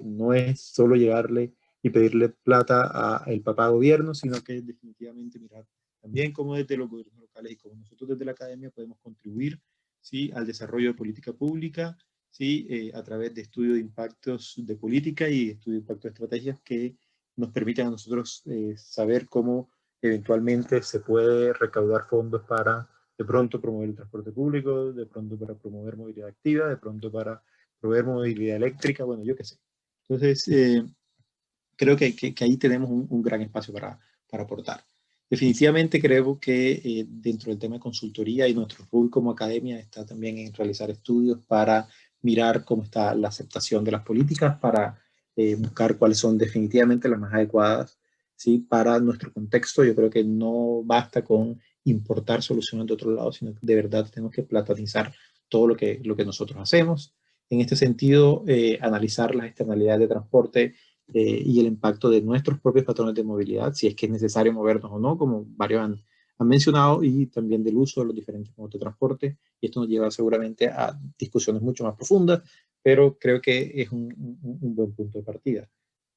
Speaker 1: no es solo llegarle y pedirle plata al papá gobierno, sino que es definitivamente mirar también cómo desde los gobiernos locales y como nosotros desde la academia podemos contribuir, ¿sí? Al desarrollo de política pública, ¿sí? A través de estudio de impactos de política y estudio de impactos de estrategias que nos permitan a nosotros saber cómo eventualmente se puede recaudar fondos para de pronto promover el transporte público, de pronto para promover movilidad activa, de pronto para promover movilidad eléctrica, bueno, yo qué sé. Entonces, creo que ahí tenemos un gran espacio para aportar. Definitivamente creo que dentro del tema de consultoría y nuestro rol como academia está también en realizar estudios para mirar cómo está la aceptación de las políticas, para buscar cuáles son definitivamente las más adecuadas, ¿sí? Para nuestro contexto. Yo creo que no basta con importar soluciones de otro lado, sino que de verdad tenemos que platanizar todo lo que nosotros hacemos. En este sentido, analizar las externalidades de transporte y el impacto de nuestros propios patrones de movilidad, si es que es necesario movernos o no, como varios han mencionado, y también del uso de los diferentes modos de transporte. Y esto nos lleva seguramente a discusiones mucho más profundas, pero creo que es un buen punto de partida.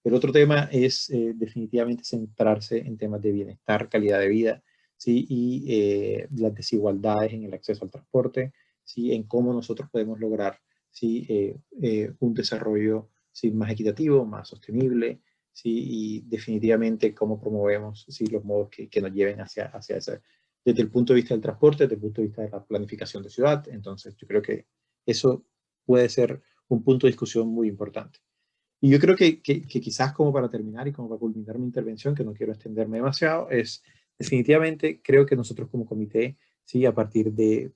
Speaker 1: El otro tema es definitivamente centrarse en temas de bienestar, calidad de vida, ¿sí? Y las desigualdades en el acceso al transporte, ¿sí? En cómo nosotros podemos lograr, ¿sí? Un desarrollo, ¿sí? Más equitativo, más sostenible, ¿sí? Y definitivamente cómo promovemos, ¿sí? Los modos que nos lleven hacia ese, desde el punto de vista del transporte, desde el punto de vista de la planificación de ciudad. Entonces, yo creo que eso puede ser un punto de discusión muy importante. Y yo creo que quizás como para terminar y como para culminar mi intervención, que no quiero extenderme demasiado, es definitivamente creo que nosotros como comité, sí, a partir de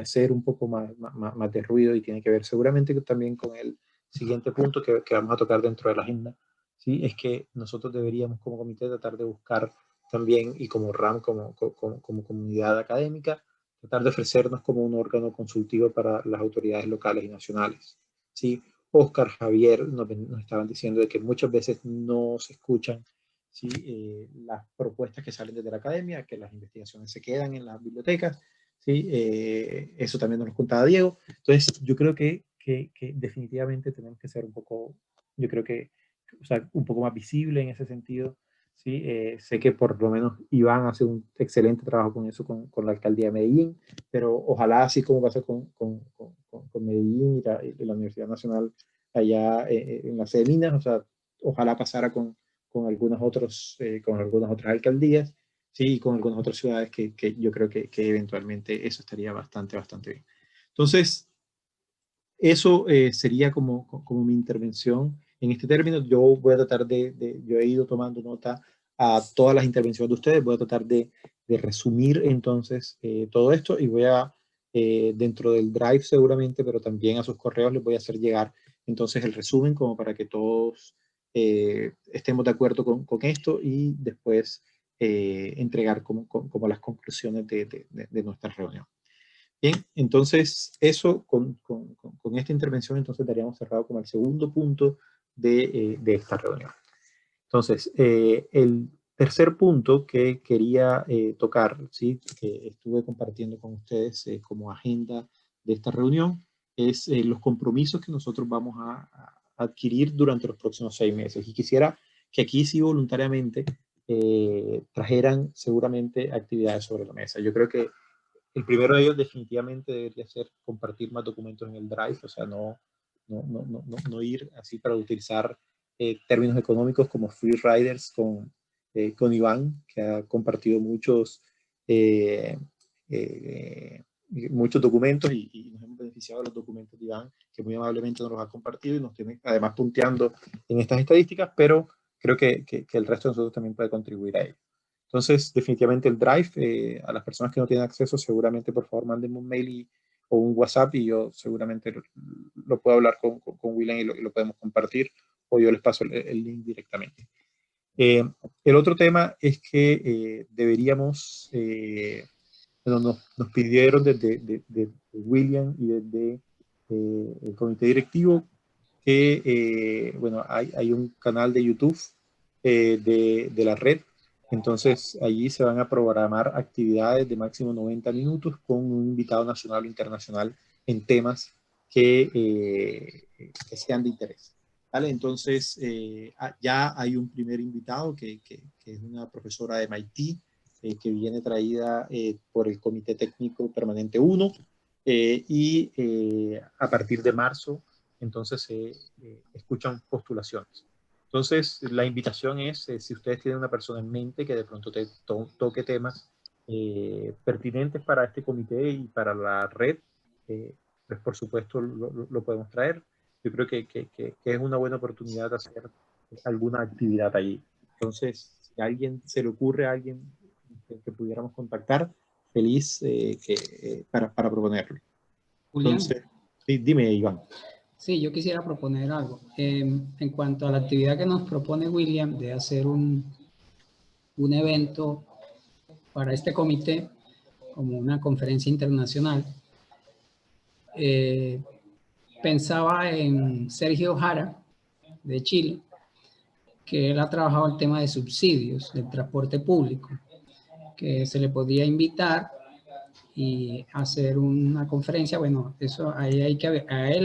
Speaker 1: hacer un poco más de ruido, y tiene que ver seguramente también con el siguiente punto que vamos a tocar dentro de la agenda, sí, es que nosotros deberíamos como comité tratar de buscar también, y como RAM, como comunidad académica, tratar de ofrecernos como un órgano consultivo para las autoridades locales y nacionales, ¿sí? Oscar, Javier nos estaban diciendo de que muchas veces no se escuchan, ¿sí? Las propuestas que salen desde la academia, que las investigaciones se quedan en las bibliotecas, ¿sí? Eso también nos lo contaba Diego. Entonces, yo creo que definitivamente tenemos que ser un poco, yo creo que, o sea, un poco más visible en ese sentido, ¿sí? Sé que por lo menos Iván hace un excelente trabajo con eso, con la alcaldía de Medellín, pero ojalá, así como pasa con Medellín y la Universidad Nacional allá en la sede de Minas, o sea, ojalá pasara con algunas otras alcaldías, sí, y con algunas otras ciudades que yo creo que eventualmente eso estaría bastante bien. Entonces, eso sería como mi intervención en este término. Yo voy a tratar yo he ido tomando nota a todas las intervenciones de ustedes, voy a tratar de resumir entonces todo esto y voy a, dentro del Drive seguramente, pero también a sus correos les voy a hacer llegar entonces el resumen como para que todos estemos de acuerdo con esto y después entregar como las conclusiones de nuestra reunión. Bien, entonces eso con esta intervención entonces daríamos cerrado como el segundo punto de esta reunión. Entonces, el tercer punto que quería tocar, ¿sí? Que estuve compartiendo con ustedes como agenda de esta reunión, es los compromisos que nosotros vamos a adquirir durante los próximos 6 meses. Y quisiera que aquí sí voluntariamente trajeran seguramente actividades sobre la mesa. Yo creo que el primero de ellos definitivamente debería ser compartir más documentos en el Drive, o sea, no ir así para utilizar términos económicos como free riders con Iván, que ha compartido muchos documentos y nos hemos beneficiado de los documentos de Iván, que muy amablemente nos los ha compartido y nos tiene además punteando en estas estadísticas, pero creo que el resto de nosotros también puede contribuir a ello. Entonces, definitivamente el Drive, a las personas que no tienen acceso, seguramente por favor mándenme un mail o un WhatsApp y yo seguramente lo puedo hablar con William y lo podemos compartir, o yo les paso el link directamente. El otro tema es que deberíamos, nos pidieron desde William y desde el comité directivo que, bueno, hay un canal de YouTube de la red. Entonces, allí se van a programar actividades de máximo 90 minutos con un invitado nacional o internacional en temas que sean de interés. ¿Vale? Entonces, ya hay un primer invitado que es una profesora de MIT, que viene traída por el Comité Técnico Permanente 1, y a partir de marzo, entonces se escuchan postulaciones. Entonces, la invitación es, si ustedes tienen una persona en mente que de pronto toque temas pertinentes para este comité y para la red, pues por supuesto lo podemos traer. Yo creo que es una buena oportunidad de hacer alguna actividad allí. Entonces, si a alguien se le ocurre a alguien que pudiéramos contactar, feliz para proponerlo.
Speaker 7: Julián.
Speaker 1: Entonces, sí, dime, Iván.
Speaker 7: Sí, yo quisiera proponer algo. En cuanto a la actividad que nos propone William de hacer un evento para este comité, como una conferencia internacional, pensaba en Sergio Jara, de Chile, que él ha trabajado el tema de subsidios del transporte público, que se le podía invitar y hacer una conferencia. Bueno, eso a él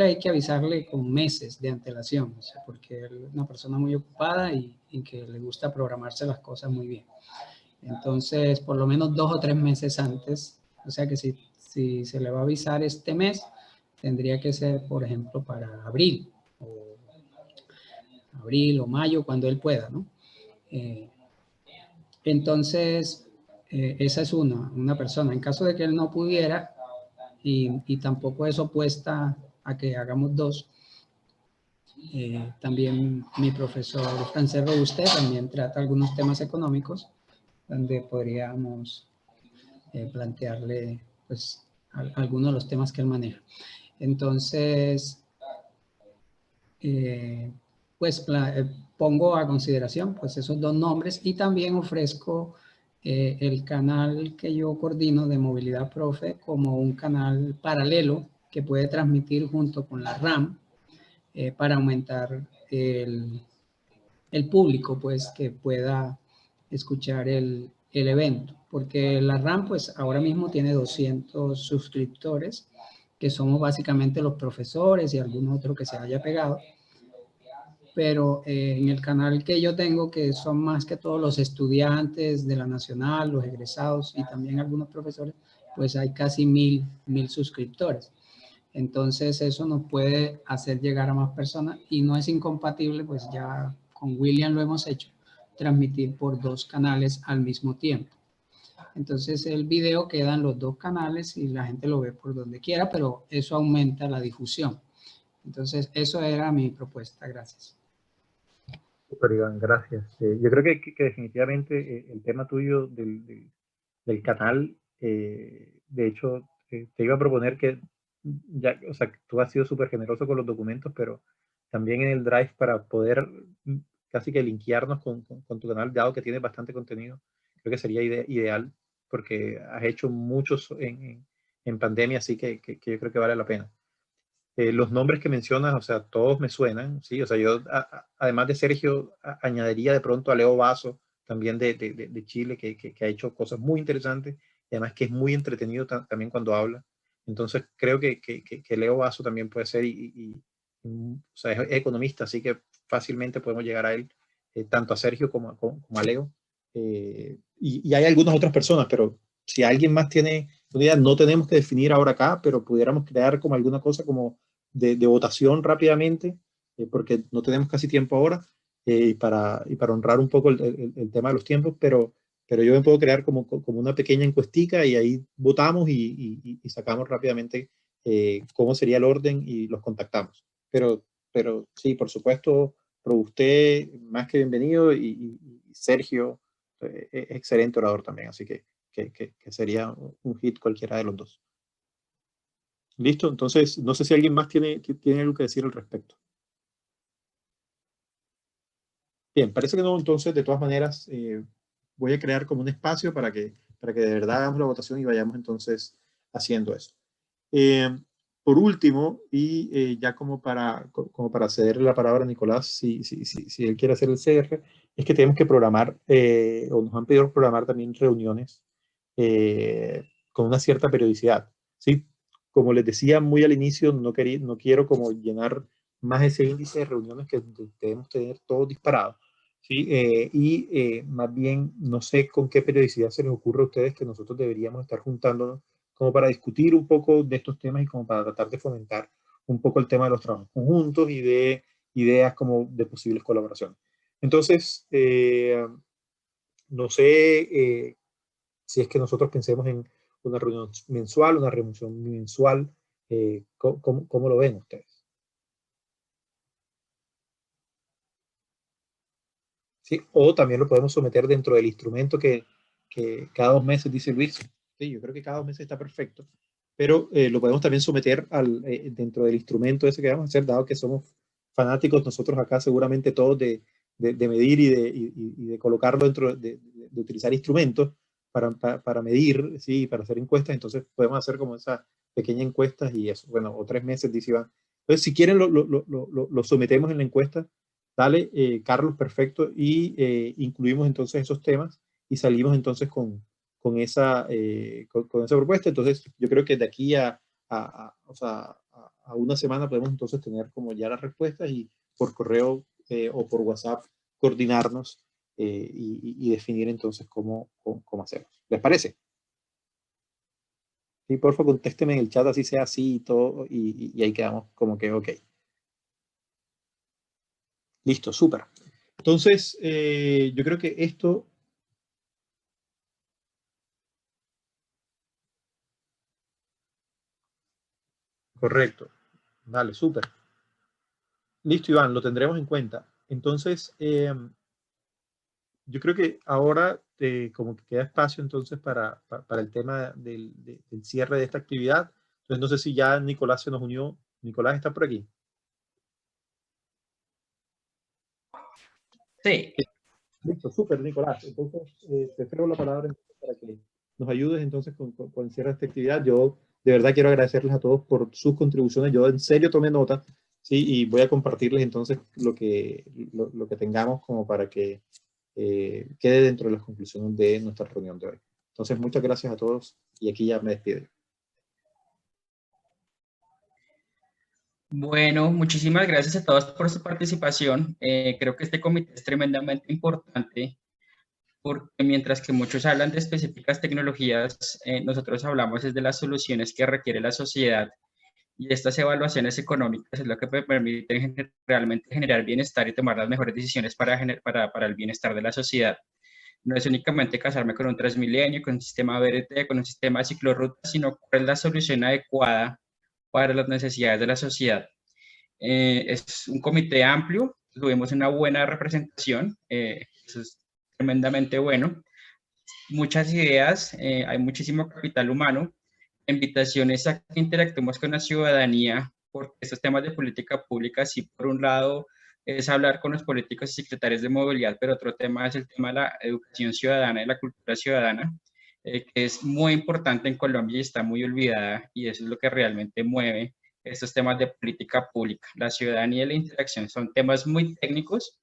Speaker 7: hay que avisarle con meses de antelación, o sea, porque él es una persona muy ocupada y que le gusta programarse las cosas muy bien. Entonces, por lo menos 2 o 3 meses antes, o sea que si se le va a avisar este mes, tendría que ser, por ejemplo, para abril o mayo, cuando él pueda, ¿no? Entonces, esa es una persona. En caso de que él no pudiera, y tampoco es opuesta a que hagamos 2, también mi profesor Francés Robusté también trata algunos temas económicos, donde podríamos plantearle pues algunos de los temas que él maneja. Entonces, pues pongo a consideración pues esos 2 nombres y también ofrezco el canal que yo coordino de Movilidad Profe como un canal paralelo que puede transmitir junto con la RAM para aumentar el público pues que pueda escuchar el evento, porque la RAM pues ahora mismo tiene 200 suscriptores, que somos básicamente los profesores y algún otro que se haya pegado, pero en el canal que yo tengo, que son más que todos los estudiantes de la Nacional, los egresados y también algunos profesores, pues hay casi 1000 suscriptores. Entonces eso nos puede hacer llegar a más personas y no es incompatible, pues ya con William lo hemos hecho, transmitir por 2 canales al mismo tiempo. Entonces el video queda en los 2 canales y la gente lo ve por donde quiera, pero eso aumenta la difusión. Entonces, eso era mi propuesta. Gracias.
Speaker 1: Super, Iván, gracias. Yo creo que definitivamente el tema tuyo del canal, de hecho, te iba a proponer que, ya, o sea, tú has sido súper generoso con los documentos, pero también en el Drive para poder casi que linkearnos con tu canal, dado que tienes bastante contenido, creo que sería ideal, porque has hecho muchos en pandemia, así que yo creo que vale la pena. Los nombres que mencionas, o sea, todos me suenan, ¿sí? O sea, yo, además de Sergio, añadiría de pronto a Leo Vaso, también de Chile, que ha hecho cosas muy interesantes, y además que es muy entretenido también cuando habla. Entonces, creo que Leo Vaso también puede ser, o sea, es economista, así que fácilmente podemos llegar a él, tanto a Sergio como a Leo. Y hay algunas otras personas, pero si alguien más tiene una idea, no tenemos que definir ahora acá, pero pudiéramos crear como alguna cosa como de votación rápidamente, porque no tenemos casi tiempo ahora, y para honrar un poco el tema de los tiempos, pero yo me puedo crear como una pequeña encuestica y ahí votamos y sacamos rápidamente cómo sería el orden y los contactamos. Pero sí, por supuesto, usted más que bienvenido y Sergio es excelente orador también, así que sería un hit cualquiera de los dos. Listo, entonces no sé si alguien más tiene algo que decir al respecto. Bien, parece que no, entonces de todas maneras voy a crear como un espacio para que de verdad hagamos la votación y vayamos entonces haciendo eso. Por último, y ya como para ceder la palabra a Nicolás, si él quiere hacer el cierre, es que tenemos que programar, o nos han pedido programar también reuniones con una cierta periodicidad, ¿sí? Como les decía muy al inicio, no quiero como llenar más ese índice de reuniones que debemos tener todos disparados, ¿sí? Más bien, no sé con qué periodicidad se les ocurre a ustedes que nosotros deberíamos estar juntándonos como para discutir un poco de estos temas y como para tratar de fomentar un poco el tema de los trabajos conjuntos y de ideas como de posibles colaboraciones. Entonces, no sé si es que nosotros pensemos en una reunión mensual, una reunión mensual, ¿cómo lo ven ustedes? ¿Sí? O también lo podemos someter dentro del instrumento que cada 2 meses, dice Luis. Sí, yo creo que cada 2 meses está perfecto, pero lo podemos también someter dentro del instrumento ese que vamos a hacer, dado que somos fanáticos nosotros acá seguramente todos de medir y de colocarlo dentro de utilizar instrumentos para medir, ¿sí? Para hacer encuestas. Entonces podemos hacer como esas pequeñas encuestas y eso, bueno, o 3 meses, dice Iván. Entonces, si quieren, lo sometemos en la encuesta. Dale, Carlos, perfecto, y incluimos entonces esos temas y salimos entonces con esa propuesta. Entonces, yo creo que de aquí a una semana podemos entonces tener como ya las respuestas y por correo o por WhatsApp coordinarnos y definir entonces cómo hacemos. ¿Les parece? Sí, por favor, contésteme en el chat, así sea así y todo, y ahí quedamos como que ok. Listo, súper. Entonces, yo creo que esto... Correcto. Dale, súper. Listo, Iván, lo tendremos en cuenta. Entonces, yo creo que ahora como que queda espacio entonces para el tema del cierre de esta actividad. Entonces, no sé si ya Nicolás se nos unió. Nicolás está por aquí.
Speaker 2: Sí.
Speaker 1: Listo, súper, Nicolás. Entonces, te cedo la palabra para que nos ayudes entonces con el cierre de esta actividad. Yo de verdad quiero agradecerles a todos por sus contribuciones. Yo en serio tomé nota, ¿sí? Y voy a compartirles entonces lo que tengamos como para que quede dentro de las conclusiones de nuestra reunión de hoy. Entonces, muchas gracias a todos y aquí ya me despido.
Speaker 2: Bueno, muchísimas gracias a todos por su participación. Creo que este comité es tremendamente importante porque mientras que muchos hablan de específicas tecnologías, nosotros hablamos desde las soluciones que requiere la sociedad y estas evaluaciones económicas es lo que permiten realmente generar bienestar y tomar las mejores decisiones para el bienestar de la sociedad. No es únicamente casarme con un Transmilenio, con un sistema BRT, con un sistema de ciclorruta, sino cuál es la solución adecuada para las necesidades de la sociedad. Es un comité amplio, tuvimos una buena representación, eso es tremendamente bueno. Muchas ideas, hay muchísimo capital humano. La invitación es a que interactuemos con la ciudadanía, porque estos temas de política pública, sí, por un lado, es hablar con los políticos y secretarios de movilidad, pero otro tema es el tema de la educación ciudadana y la cultura ciudadana, que es muy importante en Colombia y está muy olvidada, y eso es lo que realmente mueve estos temas de política pública. La ciudadanía y la interacción son temas muy técnicos.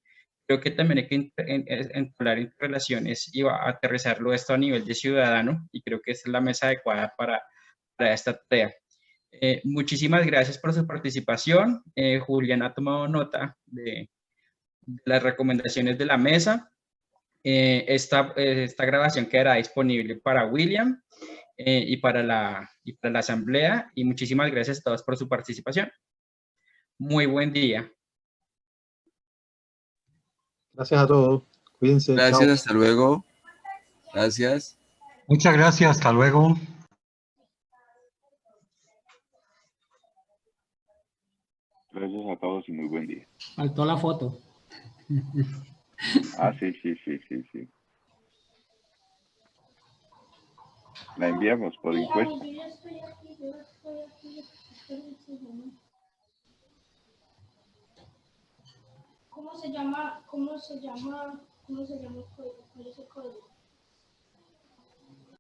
Speaker 2: Creo que también hay que entablar relaciones y aterrizarlo esto a nivel de ciudadano, y creo que esta es la mesa adecuada para esta tarea. Muchísimas gracias por su participación. Julián ha tomado nota de las recomendaciones de la mesa. Esta grabación quedará disponible para William y para la asamblea, y muchísimas gracias a todos por su participación. Muy buen día.
Speaker 1: Gracias a todos. Cuídense.
Speaker 13: Gracias,
Speaker 1: Chao.
Speaker 13: hasta luego. Gracias.
Speaker 5: Muchas gracias, hasta luego.
Speaker 6: Gracias a todos y muy buen día.
Speaker 7: Faltó la foto.
Speaker 6: Ah, sí. La enviamos por encuesta.
Speaker 16: ¿Cómo se llama el código? ¿Cuál es el código?